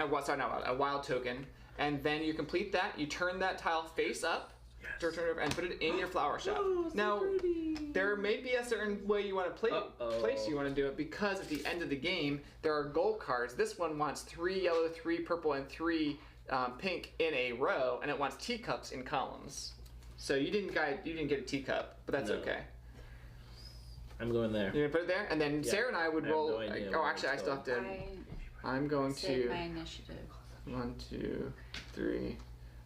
a wild token, and then you complete that. You turn that tile face up, turn it over, and put it in your flower shop. Oh, so now, pretty. there may be a certain way you want to place you want to do it because at the end of the game there are gold cards. This one wants 3 yellow, 3 purple, and 3 pink in a row, and it wants teacups in columns. So you didn't get a teacup, but that's No. okay. I'm going there. You're gonna put it there, and then Yeah. Sarah and I would I have roll. no idea Oh, where actually, I it's still have to. I I'm going save my to initiative. 1, 2, 3.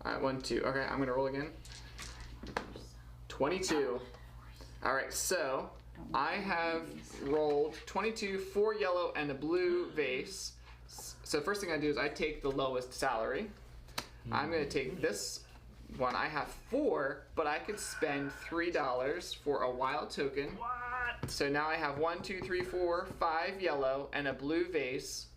All right, 1, 2. Okay, I'm gonna roll again. 22. All right, so I have rolled 22, 4 yellow, and a blue vase. So first thing I do is I take the lowest salary. I'm gonna take this one. I have 4, but I could spend $3 for a wild token. What? So now I have 1, 2, 3, 4, 5 yellow, and a blue vase.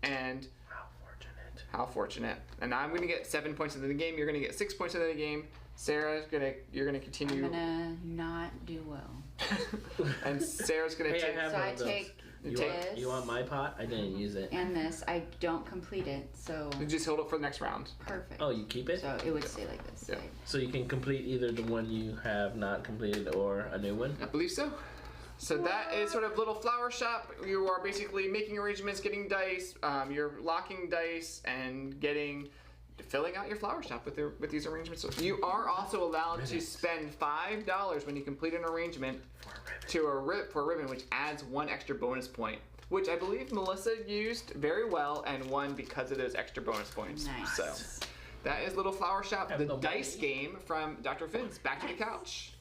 And How fortunate. how fortunate. And I'm gonna get 7 points into the game. You're gonna get 6 points into the game. You're gonna continue. I'm gonna not do well. And Sarah's gonna Hey, take. I have So one I of those. take You take- want, this you want my pot? I didn't use it. and this. I don't complete it, so You just hold it for the next round. perfect. Oh, you keep it? So it would stay like this. Yeah. like- So you can complete either the one you have not completed or a new one? I believe so. So that is sort of little flower shop. You are basically making arrangements, getting dice. You're locking dice and filling out your flower shop with these arrangements. You are also allowed to spend $5 when you complete an arrangement for a ribbon, which adds 1 extra bonus point. Which I believe Melissa used very well and won because of those extra bonus points. Nice. So that is Little Flower Shop, Have the no dice money. game from Dr. Finn's. Back to the couch.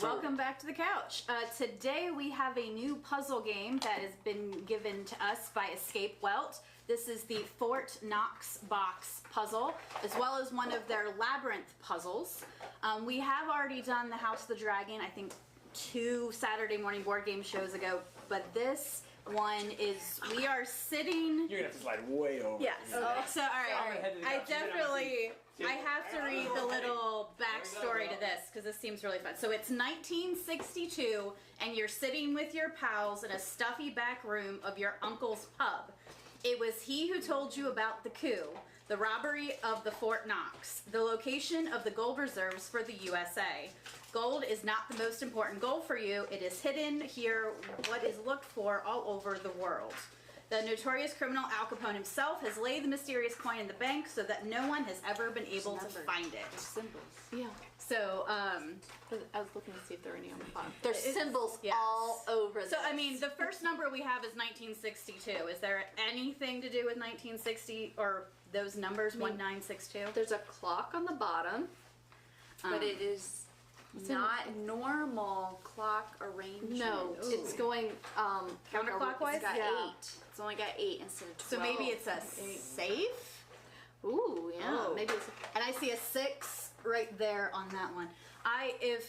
Welcome back to the couch. Today we have a new puzzle game that has been given to us by Escape Welt. This is the Fort Knox Box puzzle, as well as one of their labyrinth puzzles. We have already done the House of the Dragon, I think 2 Saturday morning board game shows ago, but this one is, we are sitting. You're gonna have to slide way over. Yes. So, all I'm gonna right. head to the I couch. You're gonna definitely, I have to read the little backstory to this because this seems really fun. So it's 1962, and you're sitting with your pals in a stuffy back room of your uncle's pub. It was he who told you about the coup, the robbery of the Fort Knox, the location of the gold reserves for the USA. Gold is not the most important goal for you. It is hidden here, what is looked for all over the world. The notorious criminal Al Capone himself has laid the mysterious coin in the bank so that no one has ever been able to find it. Symbols. Yeah. So, I was looking to see if there were any on the bottom. There's It's- symbols yes. all over this. so I mean, the first number we have is 1962. Is there anything to do with 1960 or those numbers, 1962? there's a clock on the bottom, but it is not normal clock arrangement. No, it's going Counterclockwise? It's got Yeah. 8. It's only got 8 instead of 12. So maybe it's a safe? Ooh, yeah. Oh. Maybe it's. And I see a 6 right there on that one. I have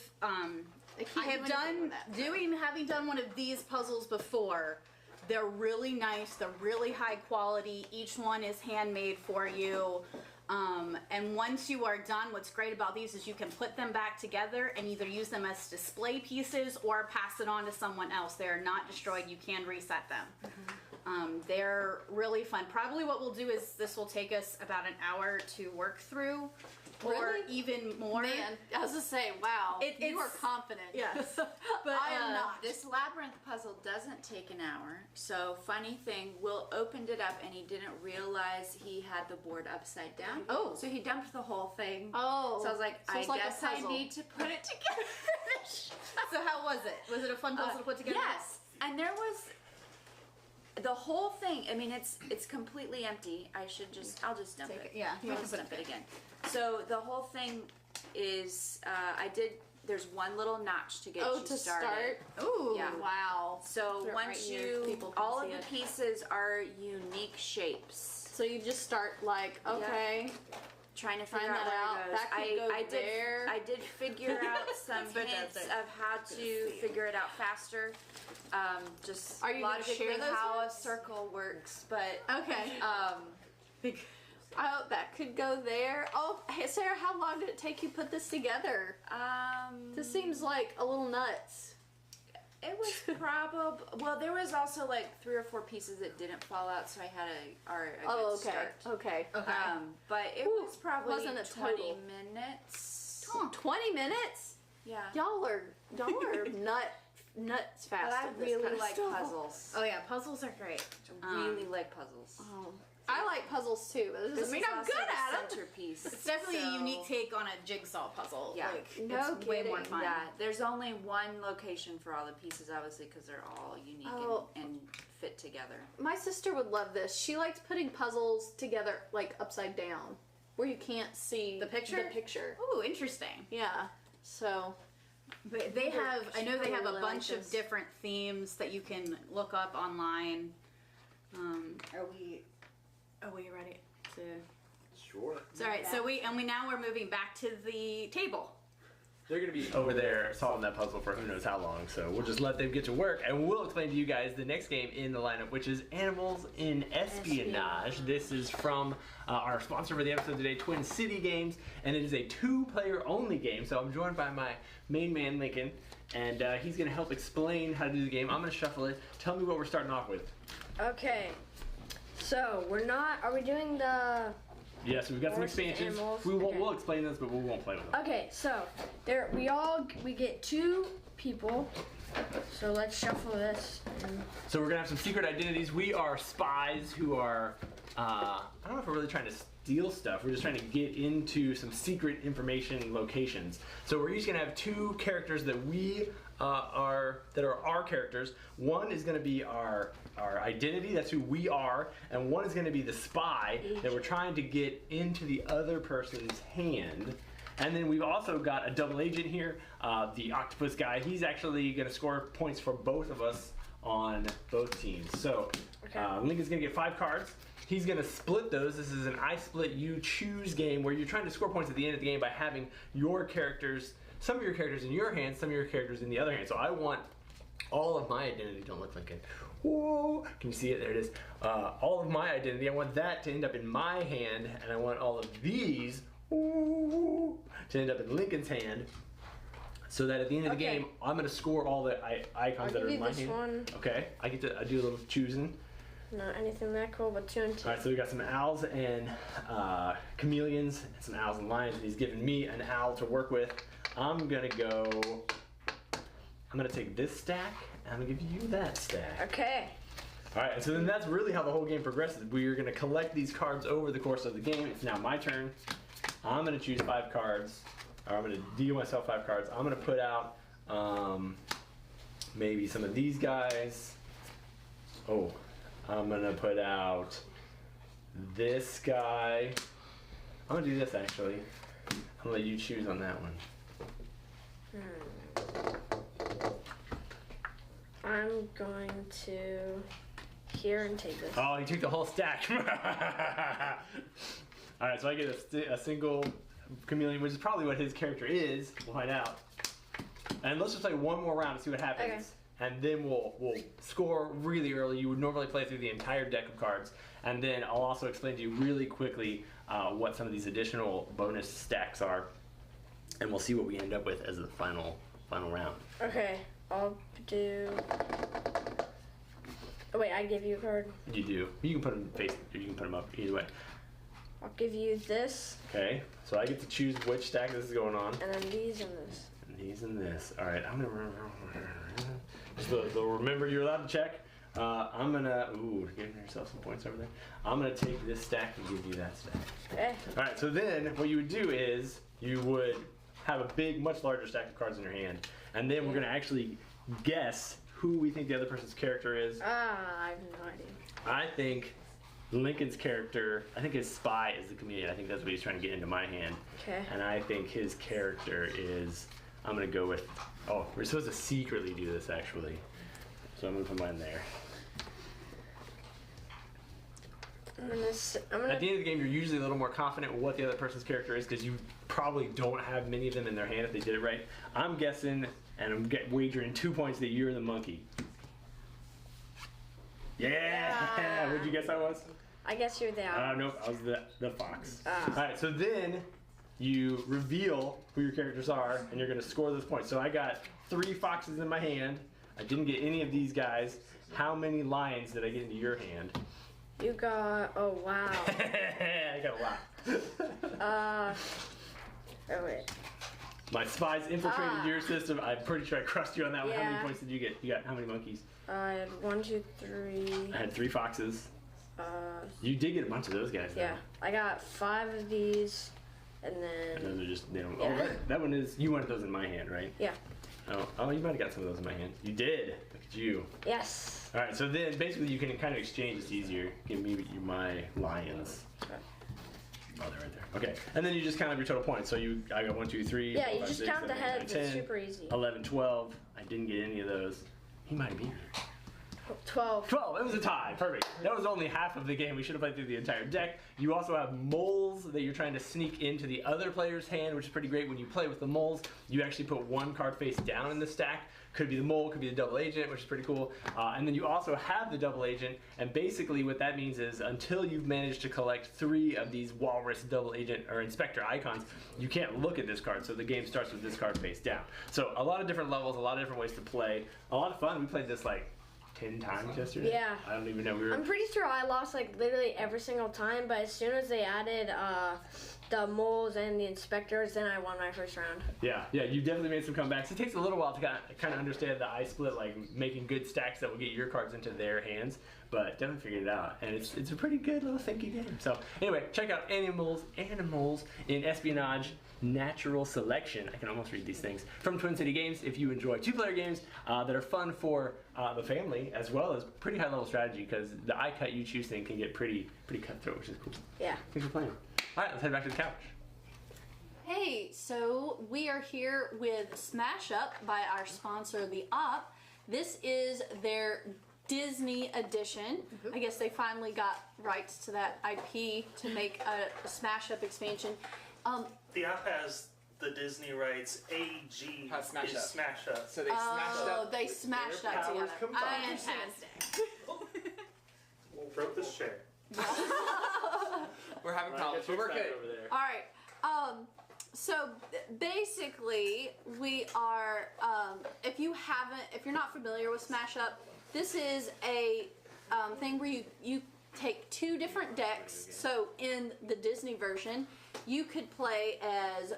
having done one of these puzzles before. They're really nice. They're really high quality. Each one is handmade for you. And once you are done, what's great about these is you can put them back together and either use them as display pieces or pass it on to someone else. They're not destroyed. You can reset them. They're really fun. Probably what we'll do is this will take us about an hour to work through, or Really? even more. Man, I was just saying, wow, you are confident. Yes, but I am not. This labyrinth puzzle doesn't take an hour. So funny thing, Will opened it up and he didn't realize he had the board upside down. Oh. So he dumped the whole thing. Oh. So I was like, So I it's like a guess I puzzle. need to put it together. So how was it? Was it a fun puzzle to put together? Yes. And there was the whole thing. I mean, it's completely empty. I'll just dump Take it. it, yeah. You I'll can just put dump it it again. So the whole thing is, there's one little notch to get you to started. start. Ooh. Yeah. Wow. So Put it right once here. you, People can all see of the it. pieces are unique shapes. So you just start like, okay, Trying to Find figure out that where out. it goes. That could go there. I did figure out some That's hints fantastic. of how to figure it out faster. Just Are you gonna logically share those how hints? a circle works, but Okay. oh, that could go there. Oh, hey, Sarah, how long did it take you to put this together? This seems like a little nuts. it was probably well. There was also like 3 or 4 pieces that didn't fall out, so I had a Oh, good okay. start. Okay. Okay. But it Whew, was probably wasn't a 20 total. minutes. 20 minutes? Yeah. Y'all are nuts fast. But I at this really kind of like stuff. puzzles. Oh yeah, puzzles are great. Really like puzzles. Oh. I like puzzles too, but that doesn't mean is I'm also good the at them. centerpiece. It's definitely So- a unique take on a jigsaw puzzle. Yeah. Like, No it's way more kidding. fun. Yeah, there's only one location for all the pieces, obviously, because they're all unique Oh. and fit together. My sister would love this. She likes putting puzzles together like upside down, where you can't see The picture? The picture. Ooh, interesting. Yeah. So But they have, I know they have a really bunch like of this. different themes that you can look up online. Are we ready to? Sure. All right, so we now we're moving back to the table. They're going to be over there solving that puzzle for who knows how long, so we'll just let them get to work, and we'll explain to you guys the next game in the lineup, which is Animals in Espionage. This is from our sponsor for the episode today, Twin City Games, and it is a 2-player only game, so I'm joined by my main man, Lincoln, and he's going to help explain how to do the game. I'm going to shuffle it. Tell me what we're starting off with. Okay, so are we doing the, Yeah, so we've got some Horses, expansions. animals, We'll explain this, but we won't play with them. okay, so we get 2 people, so let's shuffle this. So we're gonna have some secret identities. We are spies who are, I don't know if we're really trying to steal stuff. We're just trying to get into some secret information locations. So we're each gonna have 2 characters that are our characters. One is gonna be our identity, that's who we are, and one is gonna be the spy that we're trying to get into the other person's hand. And then we've also got a double agent here, the octopus guy. He's actually going to score points for both of us on both teams. So Lincoln's going to get 5 cards. He's going to split those. This is an I split, you choose game where you're trying to score points at the end of the game by having your characters, some of your characters in your hand, some of your characters in the other hand. So I want all of my identity, don't look like it. Whoa, can you see it? There it is. All of my identity, I want that to end up in my hand, and I want all of these to end up in Lincol's hand, so that at the end of the Okay. game, I'm going to score all the icons that I'll are in give you my this hand. one. Okay, I do a little choosing. Not anything that cool, but 2 and 2. All right, so we got some owls and chameleons, and some owls and lions. He's given me an owl to work with. I'm gonna take this stack, and I'm gonna give you that stack. Okay. All right, so then that's really how the whole game progresses. We are gonna collect these cards over the course of the game. It's now my turn. I'm gonna choose 5 cards, or I'm gonna deal myself 5 cards. I'm gonna put out maybe some of these guys. Oh, I'm gonna put out this guy. I'm gonna do this actually. I'm gonna let you choose on that one. I'm going to here and take this. Oh, you took the whole stack. All right, so I get a single chameleon, which is probably what his character is. We'll find out. And let's just play one more round to see what happens. Okay. And then we'll score really early. You would normally play through the entire deck of cards. And then I'll also explain to you really quickly what some of these additional bonus stacks are, and we'll see what we end up with as the final round. Okay, I'll do. Oh wait, I give you a card. You do. You can put them face. Or you can put them up either way. I'll give you this. Okay. So I get to choose which stack this is going on. And then these and this. And these and this. All right. I'm gonna so remember you're allowed to check. I'm gonna giving yourself some points over there. I'm gonna take this stack and give you that stack. Okay. All right. So then what you would do is you would have a big, much larger stack of cards in your hand, and then we're gonna actually guess who we think the other person's character is. I have no idea. I think Lincoln's character, I think his spy is the chameleon. I think that's what he's trying to get into my hand. Okay. And I think his character is, I'm going to go with, we're supposed to secretly do this actually. So I'm going to put mine there. At the end of the game, you're usually a little more confident with what the other person's character is because you probably don't have many of them in their hand if they did it right. I'm guessing, and I'm wagering 2 points that you're the monkey. Yeah! What'd you guess I was? I guess you're the owl. Nope, I was the fox. Alright, so then you reveal who your characters are, and you're going to score those points. So I got 3 foxes in my hand. I didn't get any of these guys. How many lions did I get into your hand? You got, oh wow. I got a lot. Oh wait. My spies infiltrated your system. I'm pretty sure I crushed you on that one. How many Yeah. points did you get? You got how many monkeys? I had 1, 2, 3. I had 3 foxes. You did get a bunch of those guys though. Yeah. I got 5 of these, and then. And those are just, they don't, Yeah. that one is, you wanted those in my hand, right? Yeah. Oh, you might have got some of those in my hand. You did. Look at you. Yes. All right, so then basically you can kind of exchange. It's easier. Give me my lions. Okay. Oh, they're right there. Okay, and then you just count up your total points. So I got 1, 2, 3. Yeah, 4, you 5, just 6, count the 7, 8, 9, heads. 10, It's super easy. 11, 12. I didn't get any of those. He might have beat me. 12. 12. It was a tie. Perfect. That was only half of the game. We should have played through the entire deck. You also have moles that you're trying to sneak into the other player's hand, which is pretty great. When you play with the moles, you actually put 1 card face down in the stack. Could be the mole, could be the double agent, which is pretty cool. And then you also have the double agent, and basically what that means is until you've managed to collect 3 of these walrus double agent or inspector icons, you can't look at this card. So the game starts with this card face down. So a lot of different levels, a lot of different ways to play. A lot of fun. We played this like 10 times yesterday. Yeah. I don't even know. I'm pretty sure I lost like literally every single time, but as soon as they added the moles and the inspectors, then I won my first round. Yeah, you definitely made some comebacks. It takes a little while to kind of understand the eye split, like making good stacks that will get your cards into their hands, but definitely figured it out, and it's a pretty good little thinky game. So anyway, check out Animals in Espionage Natural Selection. I can almost read these things from Twin City Games. If you enjoy 2-player games that are fun for the family, as well as pretty high level strategy, because the I cut you choose thing can get pretty cutthroat, which is cool. Yeah. Thanks for playing. All right, let's head back to the couch. Hey, so we are here with Smash Up by our sponsor, The Op. This is their Disney edition. I guess they finally got rights to that IP to make a Smash Up expansion. The Op has the Disney rights. AG Has Smash is Up. Smash Up. So they smashed Oh, up. they smashed their that powers together. combined. I understand. Broke this chair. We're having All right, problems, get your but we're stack good. over there. All right. So basically, we are. If you're not familiar with Smash Up, this is a thing where you take 2 different decks. So in the Disney version, you could play as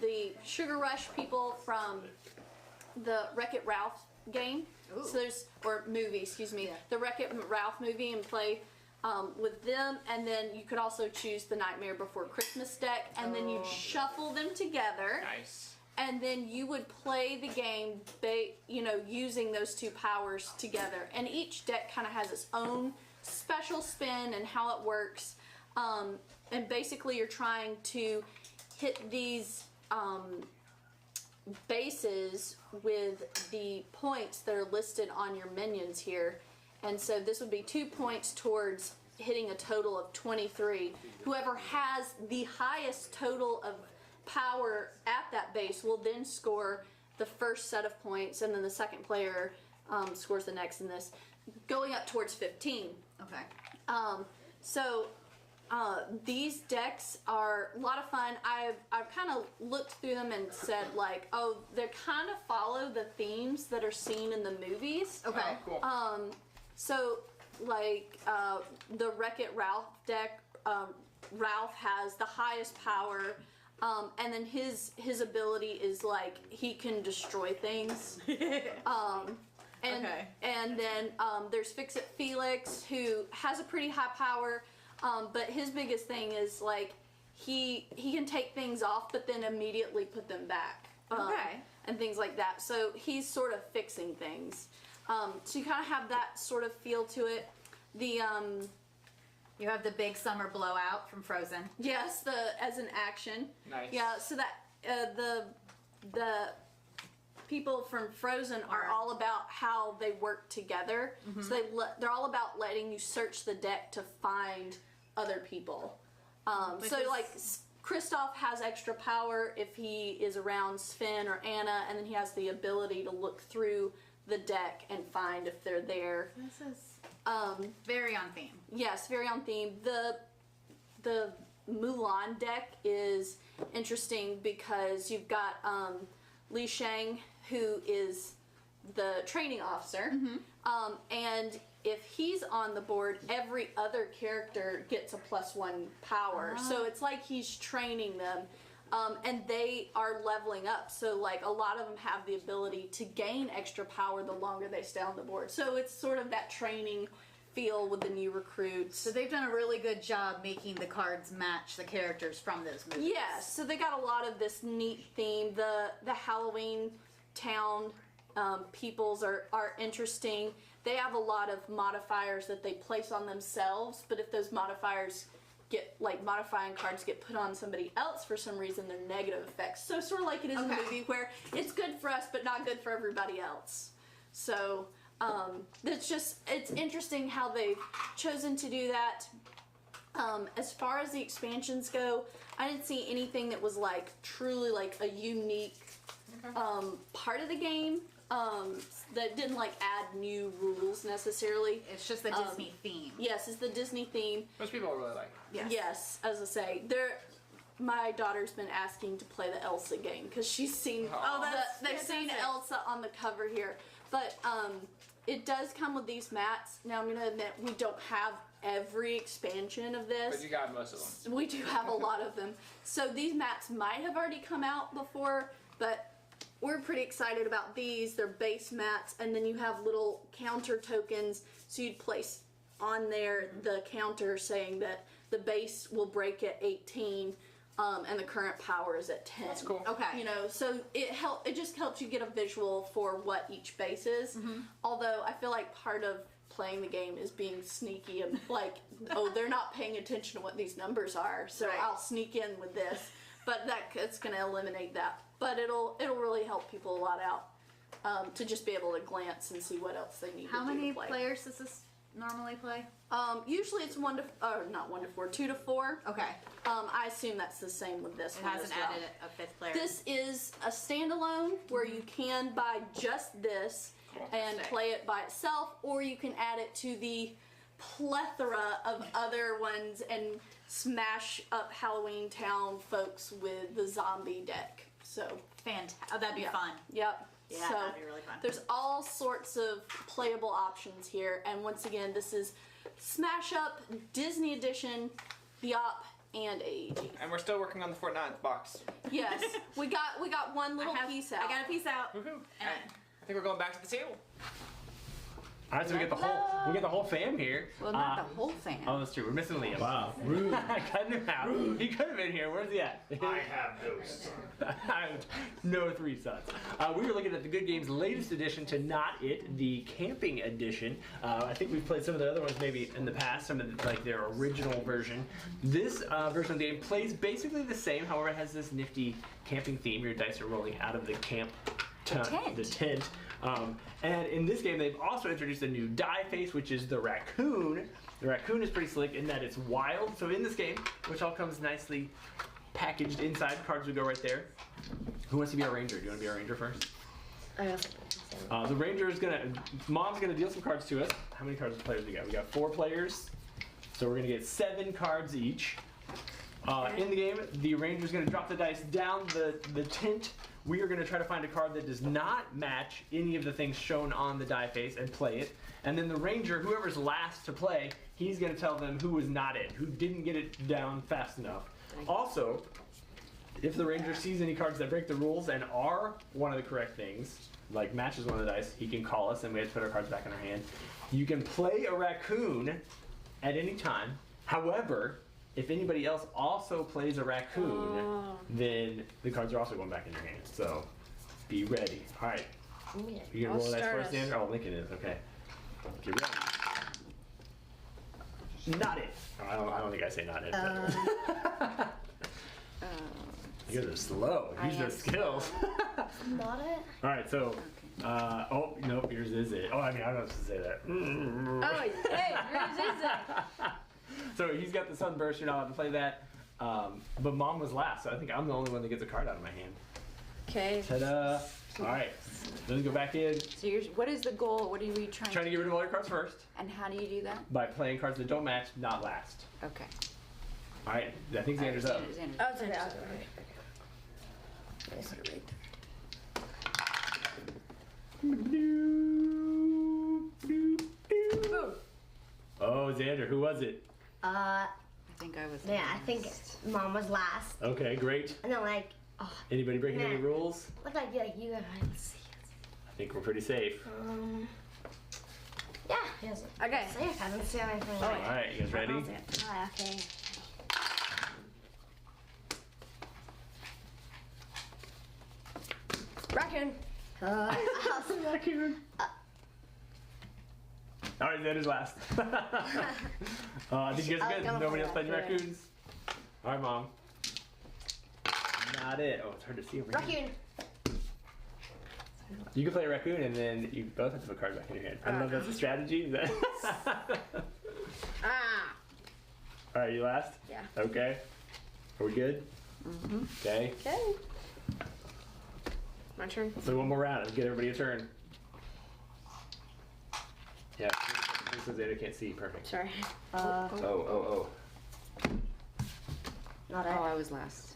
the Sugar Rush people from the Wreck-It Ralph game. So movie, excuse me, the Wreck-It Ralph movie, and play with them, and then you could also choose the Nightmare Before Christmas deck, and then you'd shuffle them together. Nice. And then you would play the game, using those 2 powers together. And each deck kind of has its own special spin and how it works. And basically, you're trying to hit these bases with the points that are listed on your minions here. And so this would be 2 points towards hitting a total of 23. Whoever has the highest total of power at that base will then score the first set of points, and then the second player scores the next in this, going up towards 15. Okay. So These decks are a lot of fun. I've kind of looked through them and said like, oh, they kind of follow the themes that are seen in the movies. Okay. Oh, cool. So like the Wreck-It Ralph deck, Ralph has the highest power, and then his ability is like he can destroy things. And then there's Fix-It Felix, who has a pretty high power, but his biggest thing is like he can take things off, but then immediately put them back. And things like that. So he's sort of fixing things. So you kind of have that sort of feel to it. You have the big summer blowout from Frozen. Yes, as an action. Nice. Yeah, so that the people from Frozen are all about how they work together. So they're all about letting you search the deck to find other people. So like Kristoff has extra power if he is around Sven or Anna, and then he has the ability to look through the deck and find if they're there. This is very on theme. Yes, very on theme. The Mulan deck is interesting because you've got Li Shang, who is the training officer, and if he's on the board, every other character gets a +1 power. So it's like he's training them, and they are leveling up. So like a lot of them have the ability to gain extra power the longer they stay on the board. So it's sort of that training feel with the new recruits. So they've done a really good job making the cards match the characters from those movies. Yes, so they got a lot of this neat theme. The Halloween town peoples are interesting. They have a lot of modifiers that they place on themselves, but if those modifiers get, like modifying cards get put on somebody else for some reason, they're negative effects. So sort of like it is in the movie where it's good for us but not good for everybody else. So it's interesting how they've chosen to do that. As far as the expansions go, I didn't see anything that was like truly like a unique part of the game that didn't like add new rules necessarily. It's just the Disney theme. Yes, it's the Disney theme. Most people really like it. Yes, as I say, my daughter's been asking to play the Elsa game because she's seen they've seen Elsa on the cover here. But it does come with these mats. Now I'm gonna admit we don't have every expansion of this. But you got most of them. We do have a lot of them. So these mats might have already come out before, but we're pretty excited about these. They're base mats, and then you have little counter tokens. So you'd place on there the counter saying that the base will break at 18. And the current power is at 10. That's cool. Okay. You know, so it just helps you get a visual for what each base is. Although I feel like part of playing the game is being sneaky and like, oh, they're not paying attention to what these numbers are, so I'll sneak in with this. But it's going to eliminate that. But it'll really help people a lot out to just be able to glance and see what else they need. How to do many to play. players does this normally play? Usually it's 2 to 4. Okay. I assume that's the same with this one. It hasn't as well. added a fifth player. This is a standalone where you can buy just this and play it by itself, or you can add it to the plethora of other ones and smash up Halloween Town folks with the zombie deck. So fantastic. Oh, that'd be fun. Yep. Yeah, so that'd be really fun. There's all sorts of playable options here, and once again, this is Smash Up Disney Edition, the Op, and AEG. And we're still working on the Fortnite box. Yes, we got one little piece out. I got a piece out. Woohoo! I think we're going back to the table. All right, so we get the whole fam here. Well, not the whole fam. Oh, that's true. We're missing Liam. Wow, rude. I cut him out. He could have been here. Where's he at? I have no son. No 3 sons. We were looking at the Good Games latest edition to Not It, the camping edition. I think we've played some of the other ones maybe in the past, some of like their original version. This version of the game plays basically the same. However, it has this nifty camping theme. Your dice are rolling out of the camp tent. The tent. And in this game, they've also introduced a new die face, which is the raccoon. The raccoon is pretty slick in that it's wild. So in this game, which all comes nicely packaged inside, cards would go right there. Who wants to be our ranger? Do you want to be our ranger first? I guess. The ranger is Mom's gonna deal some cards to us. How many cards of players we got? We got 4 players. So we're gonna get 7 cards each. In the game, the ranger's gonna drop the dice down the tent. We are gonna try to find a card that does not match any of the things shown on the die face and play it. And then the ranger, whoever's last to play, he's gonna tell them who was not it, who didn't get it down fast enough. Also, if the ranger sees any cards that break the rules and are one of the correct things, like matches one of the dice, he can call us and we have to put our cards back in our hand. You can play a raccoon at any time. However, if anybody else also plays a raccoon, then the cards are also going back in your hand. So be ready. All right. You gonna roll the dice first, Andrew? Oh, Lincoln is. Okay. Get ready. Not it. Oh, I don't think I say not it. You guys are slow. Use those skills. Not it? All right. So. Oh, nope, yours is it. Oh, I mean, I don't know if to say that. Oh, hey, yours is it. So he's got the sunburst, you're not allowed to play that. But Mom was last, so I think I'm the only one that gets a card out of my hand. Okay. Ta-da! Alright, let's go back in. So what is the goal? What are we trying Trying to get rid of all your cards first. And how do you do that? By playing cards that don't match, not last. Okay. Alright, I think Xander's up. Oh, it's okay. Oh, Xander, who was it? I think I was. Yeah, I think Mom was last. Okay, great. And then Anybody breaking any rules? look like you guys. I think we're pretty safe. Yeah. Yes. Okay. Safe. I don't see anything. Alright, you guys ready? Oh, okay. Raccoon. Raccoon. Alright, Xander's last. I think you guys are good. Nobody else played raccoons? Alright, Mom. Not it. Oh, it's hard to see over here. Raccoon. You can play a raccoon and then you both have to put cards back in your hand. I don't know if that's a strategy. Alright, you last? Yeah. Okay. Are we good? Mm-hmm. Okay. Okay. My turn. Let's do one more round. Let's get everybody a turn. Yeah. This is Xander can't see. Perfect. Sorry. Oh. Not it. Oh, I was last.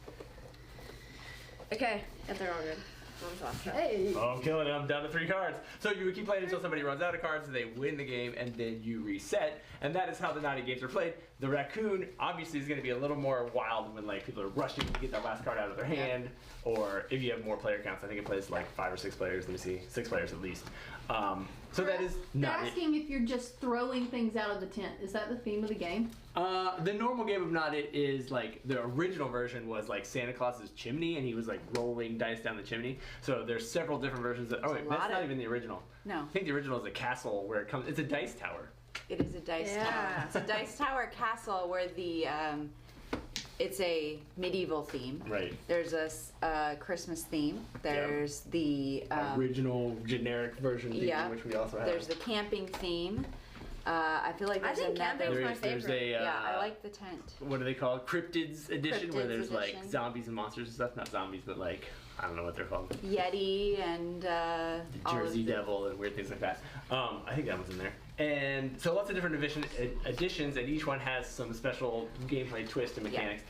Okay. If they're all good. Mom's last. Hey. Oh, I'm killing it. I'm down to 3 cards. So you would keep playing until somebody runs out of cards, and they win the game, and then you reset. And that is how the naughty games are played. The raccoon obviously is going to be a little more wild when people are rushing to get that last card out of their hand, or if you have more player counts. I think it plays 5 or 6 players. Let me see, 6 players at least. So that is They're not it. asking if you're just throwing things out of the tent. Is that the theme of the game? The normal game of Not It is the original version was Santa Claus's chimney, and he was rolling dice down the chimney. So there's several different versions. Oh wait, that's not even the original. No. I think the original is a castle where it comes. It's a dice tower. It is a dice tower. It's a dice tower castle where it's a medieval theme. Right. There's a Christmas theme. There's the original generic version theme, which we also have. There's the camping theme. I feel like there's camping's my favorite. There's I like the tent. What do they call it? Cryptids edition, where there's edition. zombies and monsters and stuff. Not zombies, but I don't know what they're called. Yeti and the Jersey Devil and weird things like that. I think that one's in there. And so lots of different editions, and each one has some special gameplay twist and mechanics.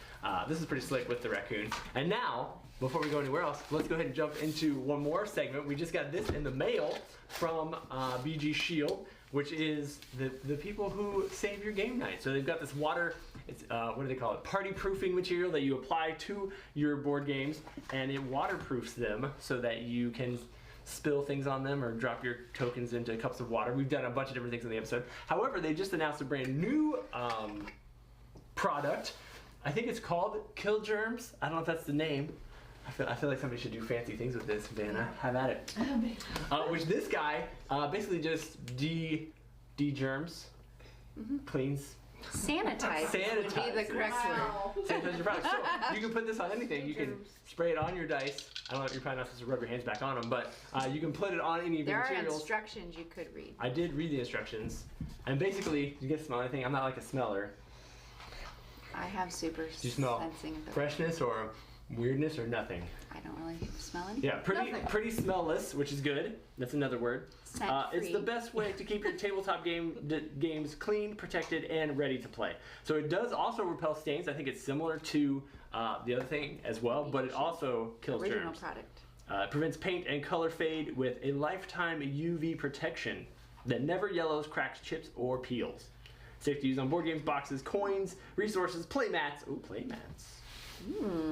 This is pretty slick with the raccoon. And now, before we go anywhere else, let's go ahead and jump into one more segment. We just got this in the mail from BG Shield, which is the people who save your game night. So they've got this water, it's what do they call it? Party proofing material that you apply to your board games, and it waterproofs them so that you can spill things on them or drop your tokens into cups of water. We've done a bunch of different things in the episode. However, they just announced a brand new product. I think it's called Kill Germs. I don't know if that's the name. I feel like somebody should do fancy things with this, Vanna. Have at it. Which this guy basically just de-germs, cleans. Sanitize would be the correct word. Sanitize your product. So you can put this on anything. You can spray it on your dice. I don't know if you're probably not supposed to rub your hands back on them, but you can put it on any of your materials. There are instructions you could read. I did read the instructions. And basically, you get to smell anything. I'm not like a smeller. I have super Do you smell sensing ability. freshness or weirdness or nothing? I I don't really smell anything. Yeah, pretty smellless, which is good. That's another word. Scent-free. It's the best way to keep your tabletop games clean, protected, and ready to play. So it does also repel stains. I think it's similar to the other thing as well, but it also kills Original germs. product. It prevents paint and color fade with a lifetime UV protection that never yellows, cracks, chips, or peels. Safe to use on board games, boxes, coins, resources, play mats. Ooh, play mats.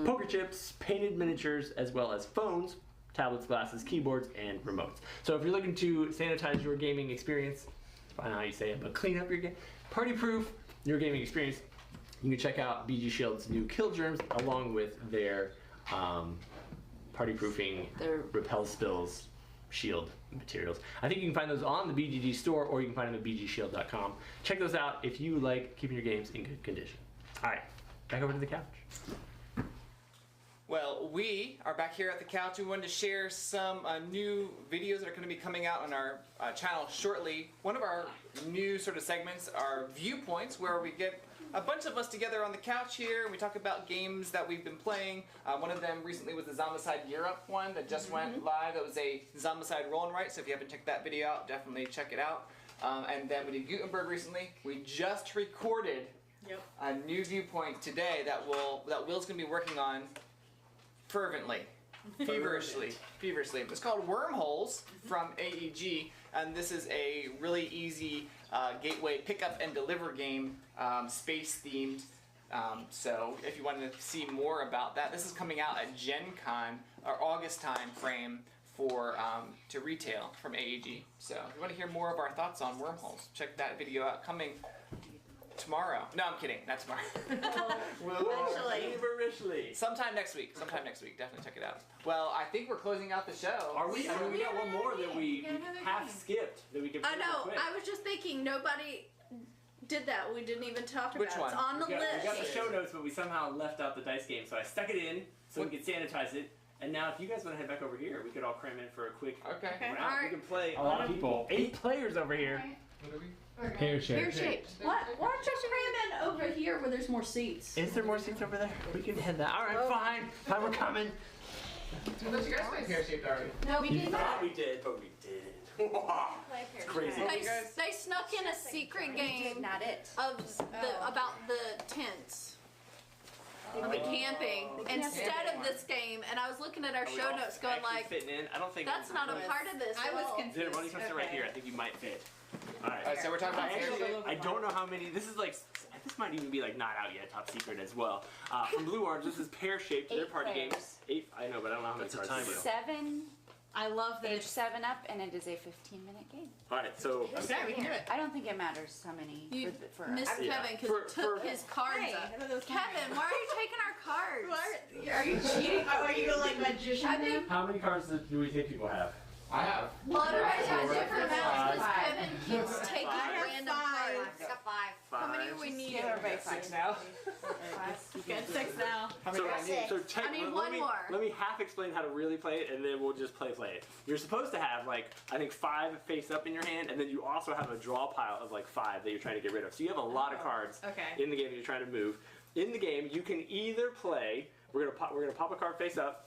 Poker chips, painted miniatures, as well as phones, tablets, glasses, keyboards, and remotes. So if you're looking to sanitize your gaming experience, that's probably not how you say it, but clean up your game, party-proof your gaming experience, you can check out BG Shield's new Kill Germs along with their party-proofing repel spills shield materials. I think you can find those on the BGG store, or you can find them at bgshield.com. Check those out if you like keeping your games in good condition. All right, back over to the couch. Well, we are back here at the couch. We wanted to share some new videos that are going to be coming out on our channel shortly. One of our new sort of segments are viewpoints, where we get a bunch of us together on the couch here and we talk about games that we've been playing. One of them recently was the Zombicide Europe one that just went live. It was a Zombicide roll and write, so if you haven't checked that video out, definitely check it out. And then we did Gutenberg recently. We just recorded a new viewpoint today that Will's going to be working on fervently, feverishly. It's called Wormholes from AEG, and this is a really easy gateway pick up and deliver game, space themed. So if you want to see more about that, this is coming out at Gen Con, or August time frame for to retail from AEG. So if you want to hear more of our thoughts on Wormholes, check that video out, coming tomorrow. No, I'm kidding. Not tomorrow. Feverishly. Sometime next week. Definitely check it out. Well, I think we're closing out the show. Are we? I mean, we got one more that we half skipped that we could. I know. Quick. I was just thinking nobody did that. We didn't even talk about Which it. one? It's on the list. We got the show notes, but we somehow left out the dice game, so I stuck it in so we could sanitize it. And now, if you guys want to head back over here, we could all cram in for a quick round. All right. We can play a lot of people. 8 players over here. Pear Shaped. Pear shaped. Why don't you cram in over here where there's more seats? Is there more seats over there? We can head that. All right, fine. Fine, we're coming. Don't you guys play Pear Shaped already? No, we did not. We did, but we didn't. It's crazy. They snuck in a secret game Not it. of about the tents. Of the camping instead of this game, and I was looking at our show notes going like, fitting in. I don't think that's not a part of this. I at was all. confused. Dude, why don't you come sit right here? I think you might fit. All right. Alright, so we're talking about Pear Shaped. I don't know how many. This is like. This might even be like not out yet, top secret as well. From Blue Orange, this is Pear Shaped. Their 8 party players. games. 8. I know, but I don't know how many That's a cards. time there are. 7, I love that age it's 7 up, and it is a 15-minute game. All right, so. okay. We can do it. I don't think it matters how many You for us. missed Yeah. Kevin because he took his cards Hey, up. I thought that was Kevin, why are you taking our cards? Are you cheating? Are you like magician? I think How many cards do we think people have? I have. well, everybody's got different amounts because 5. Kevin keeps taking random cards. got 5. How many do we need? Give everybody 5. 6 now. Got 6 now. How many do I need? So I need one more. Let me half explain how to really play it, and then we'll just play it. You're supposed to have like I think 5 face up in your hand, and then you also have a draw pile of like 5 that you're trying to get rid of. So you have a lot of cards Okay. in the game that you're trying to move. In the game, you can either play. We're gonna pop a card face up.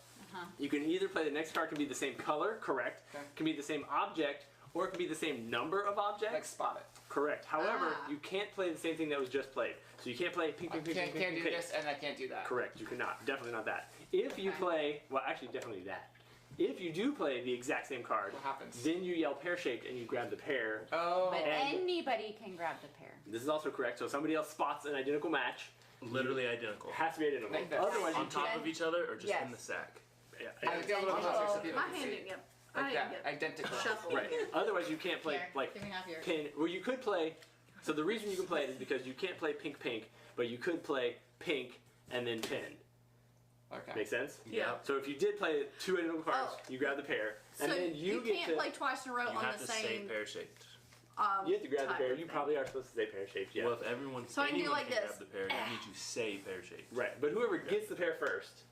You can either play the next card can be the same color, correct? Okay. Can be the same object, or it can be the same number of objects. Like spot it. Correct. However, Ah. you can't play the same thing that was just played. So you can't play pink, pink, pink, Can't pink, pink, do pink. this and I can't do that. Correct. You cannot. Definitely not that. If you play, well, actually, definitely that. If you do play the exact same card, What happens? then you yell pear shaped and you grab the pear. Oh. But And- anybody can grab the pair. This is also correct. So if somebody else spots an identical match, Literally identical. it has to be identical. Like this. Otherwise, you On top can't. of each other or just Yes. in the sack? Yeah, I would get a little closer so people My can hand see. didn't get. I Like didn't that. get Identical. shuffled. Right. Otherwise, you can't play Here, like give me half yours. pin. Well, you could play. So the reason you can play it is because you can't play pink, pink, but you could play pink and then pin. Okay. Make sense? Yeah. So if you did play 2 identical cards, Oh. you grab the pair, So and then you get can't to. play twice in a row You on have the to say same. pear shaped. You have to grab the type pair. of You thing. probably are supposed to say pear shaped. Yeah. Well, if everyone, So I can do anyone like can this. grab the pear, you need to say pear shaped. Right. But whoever gets the pair first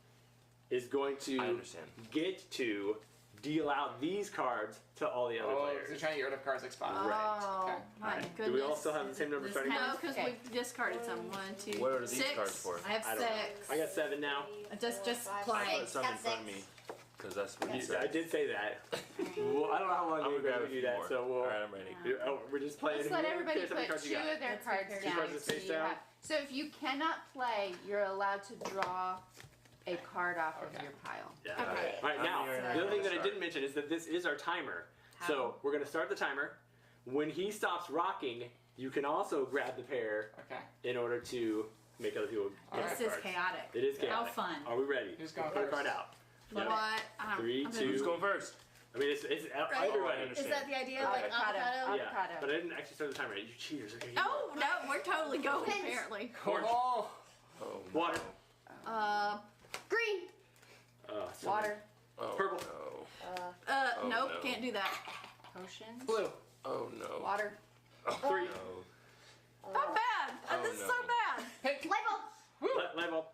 is going I to understand. get to deal out these cards to all the other Oh, so players. you're trying to get rid of cards like spot. Oh Okay. my Right. goodness. Do we all still have the same number starting No, cards? because Okay. we've discarded some. 1, 2, What are these 6. cards for? I have I don't know. 6. I got 7 now. Just I plain. put some in front of me. Because that's what he I said. did say that. Well, I don't know how long I'm we're gonna grab going a to do few that, more. so we'll. All right, I'm ready. We're just playing. Let's let here. everybody Here's how many put cards you two got. of their cards Two down. cards to So face you down. have- so if you cannot play, you're allowed to draw a card off of your pile. Yeah. Okay. All right, now, How many are the other thing that I start? didn't mention is that this is our timer. So we're going to start the timer. When he stops rocking, you can also grab the pair Okay. in order to make other people get This the is cards. chaotic. It is chaotic. How fun. Are we ready? Who's going Put a first? card out. What? Three, I'm two. Who's going first? I mean, it's I everybody. understand. Is that the idea? Like Avocado. avocado? Yeah, Avocado. but I didn't actually start the timer. You cheaters. Okay, you Oh no, we're totally going apparently. Orange. Oh. Oh, Water. Green. So Water. Oh, Purple. No. Nope, no. can't do that. Potions. Blue. Oh no. Water. Three. No. Not bad. Oh, This is no. so bad. Pink. Light bulb. Light bulb.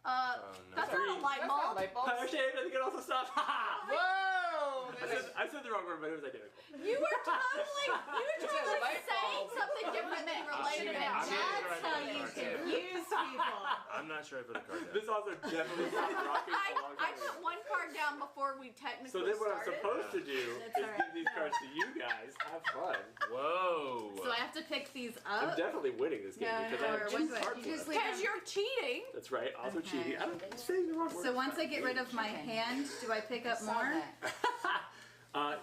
Oh no. That's Three. not a light That's not bulb. light bulbs. Pear shaped. I think it also stops. Whoa! I said the wrong word, but it was identical. You were totally light saying bulb. something different than related to I'm that. That's how you confuse people. I'm not sure I put a card down. This also definitely stopped rocking a long I time put ago. one card down before we technically So then what I'm started. supposed to do That's is all give these cards to you guys. Have fun. Whoa. So I have to pick these I'm up. definitely winning this game because I have or two what do I- cards you just left. Because you're cheating. That's right. Also Okay. cheating. I'm saying the wrong word. So once I get rid of my hand, do I pick up more?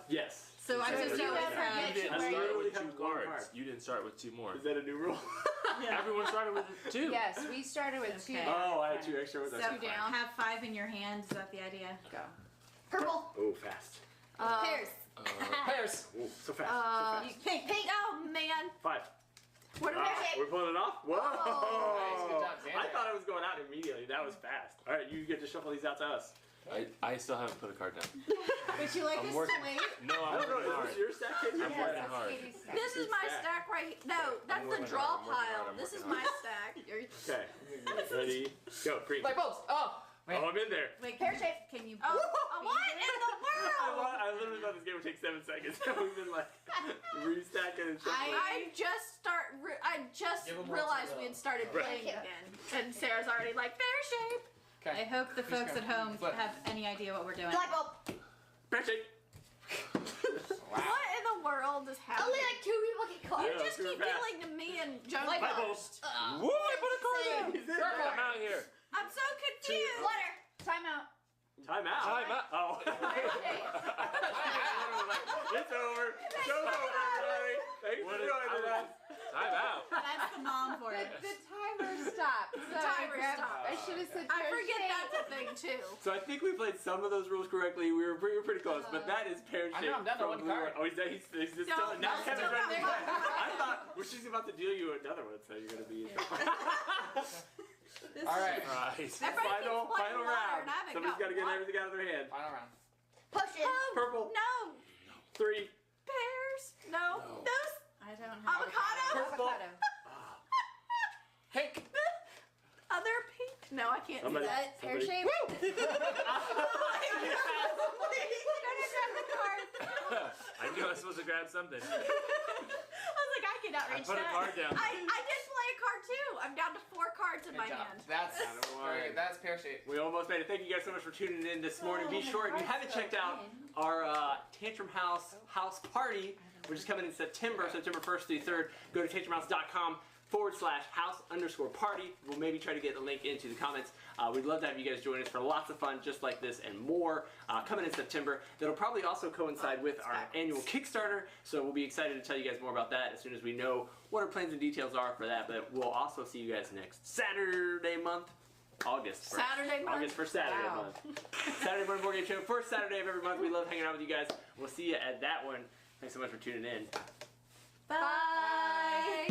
Yes. So I just you always ever have. You didn't I start literally with have two one cards. card. You didn't start with two more. Is that a new rule? Everyone started with two. Yes, we started with two. Okay. Oh, I had two extra ones. So That's fine. have 5 in your hand. Is that the idea? Go. Purple. Oh, fast. Pears. Pairs. Oh, so fast. So fast. Pink. Oh man. 5. What did I say? We're pulling it off? Whoa! Nice, good job, Xander. I thought it was going out immediately. That was fast. All right, you get to shuffle these out to us. I still haven't put a card down. Would you like I'm us working. to wait? No, I I'm don't know. working Is hard. this your stack, Katie? I'm working hard. This is my stack. stack right. No, that's the working draw hard, I'm working hard, pile. I'm This is working my stack. Okay. Ready? Go. Green. Light bulbs. Oh. Wait. Oh, I'm in there. Wait, Pear shaped. can you? Oh, what in the world? I literally thought this game would take 7 seconds. We've been like restacking and shuffling. I just Give 'em more realized to we go. had started Right. playing again, and Sarah's already like fair shape. Okay. I hope the Who's folks going? at home Flip. have any idea what we're doing. Light bulb. Pear shaped. What in the world is happening? Only like 2 people get caught. You Yeah, just super keep fast. dealing to me and Joe. Light Light bulbs. bulbs. Woo! I put a card in. He's in there. I'm out here. I'm so confused. Water. Time out. Time out. Time out. Oh. It's over. Show's over, everybody. Thanks for What is- joining us. Time out. That's the mom for it. The timer stopped. So timer stopped. I should have said I pear forget shaped. that's a thing too. So I think we played some of those rules correctly. We were pretty close, but that is pear shaped. I know, I'm down to from one Blue card. One. Oh, he's just No, still. Now no, Kevin's still ready to got play. one. I thought well, she's about to deal you another one, so you're gonna be. All right. Right. Everybody Final keeps playing water, round. and I haven't Somebody's got got to get one. everything out of their hand. Final round. Potion. Purple. No. 3. Pears. No. Those. I don't have. Avocado. Purple. Avocado. Pink. Other pink. No, I can't Somebody- do that. Pear somebody- shaped. I knew I was supposed to grab something. I was like, I cannot I reach put a that. card down. I did play a card too. I'm down to 4 cards in Good my job. hand. That's Don't worry. that's pear shaped. We almost made it. Thank you guys so much for tuning in this morning. Be sure, if you haven't checked out our Tantrum House party, which is coming in September 1st through 3rd, go to tantrumhouse.com/house_party. We'll maybe try to get the link into the comments. We'd love to have you guys join us for lots of fun just like this and more coming in September. That'll probably also coincide with our annual Kickstarter, so we'll be excited to tell you guys more about that as soon as we know what our plans and details are for that. But we'll also see you guys next Saturday month. August 1st. Saturday month? August for Saturday Wow. month. Saturday morning board game show, first Saturday of every month. We love hanging out with you guys. We'll see you at that one. Thanks so much for tuning in. Bye.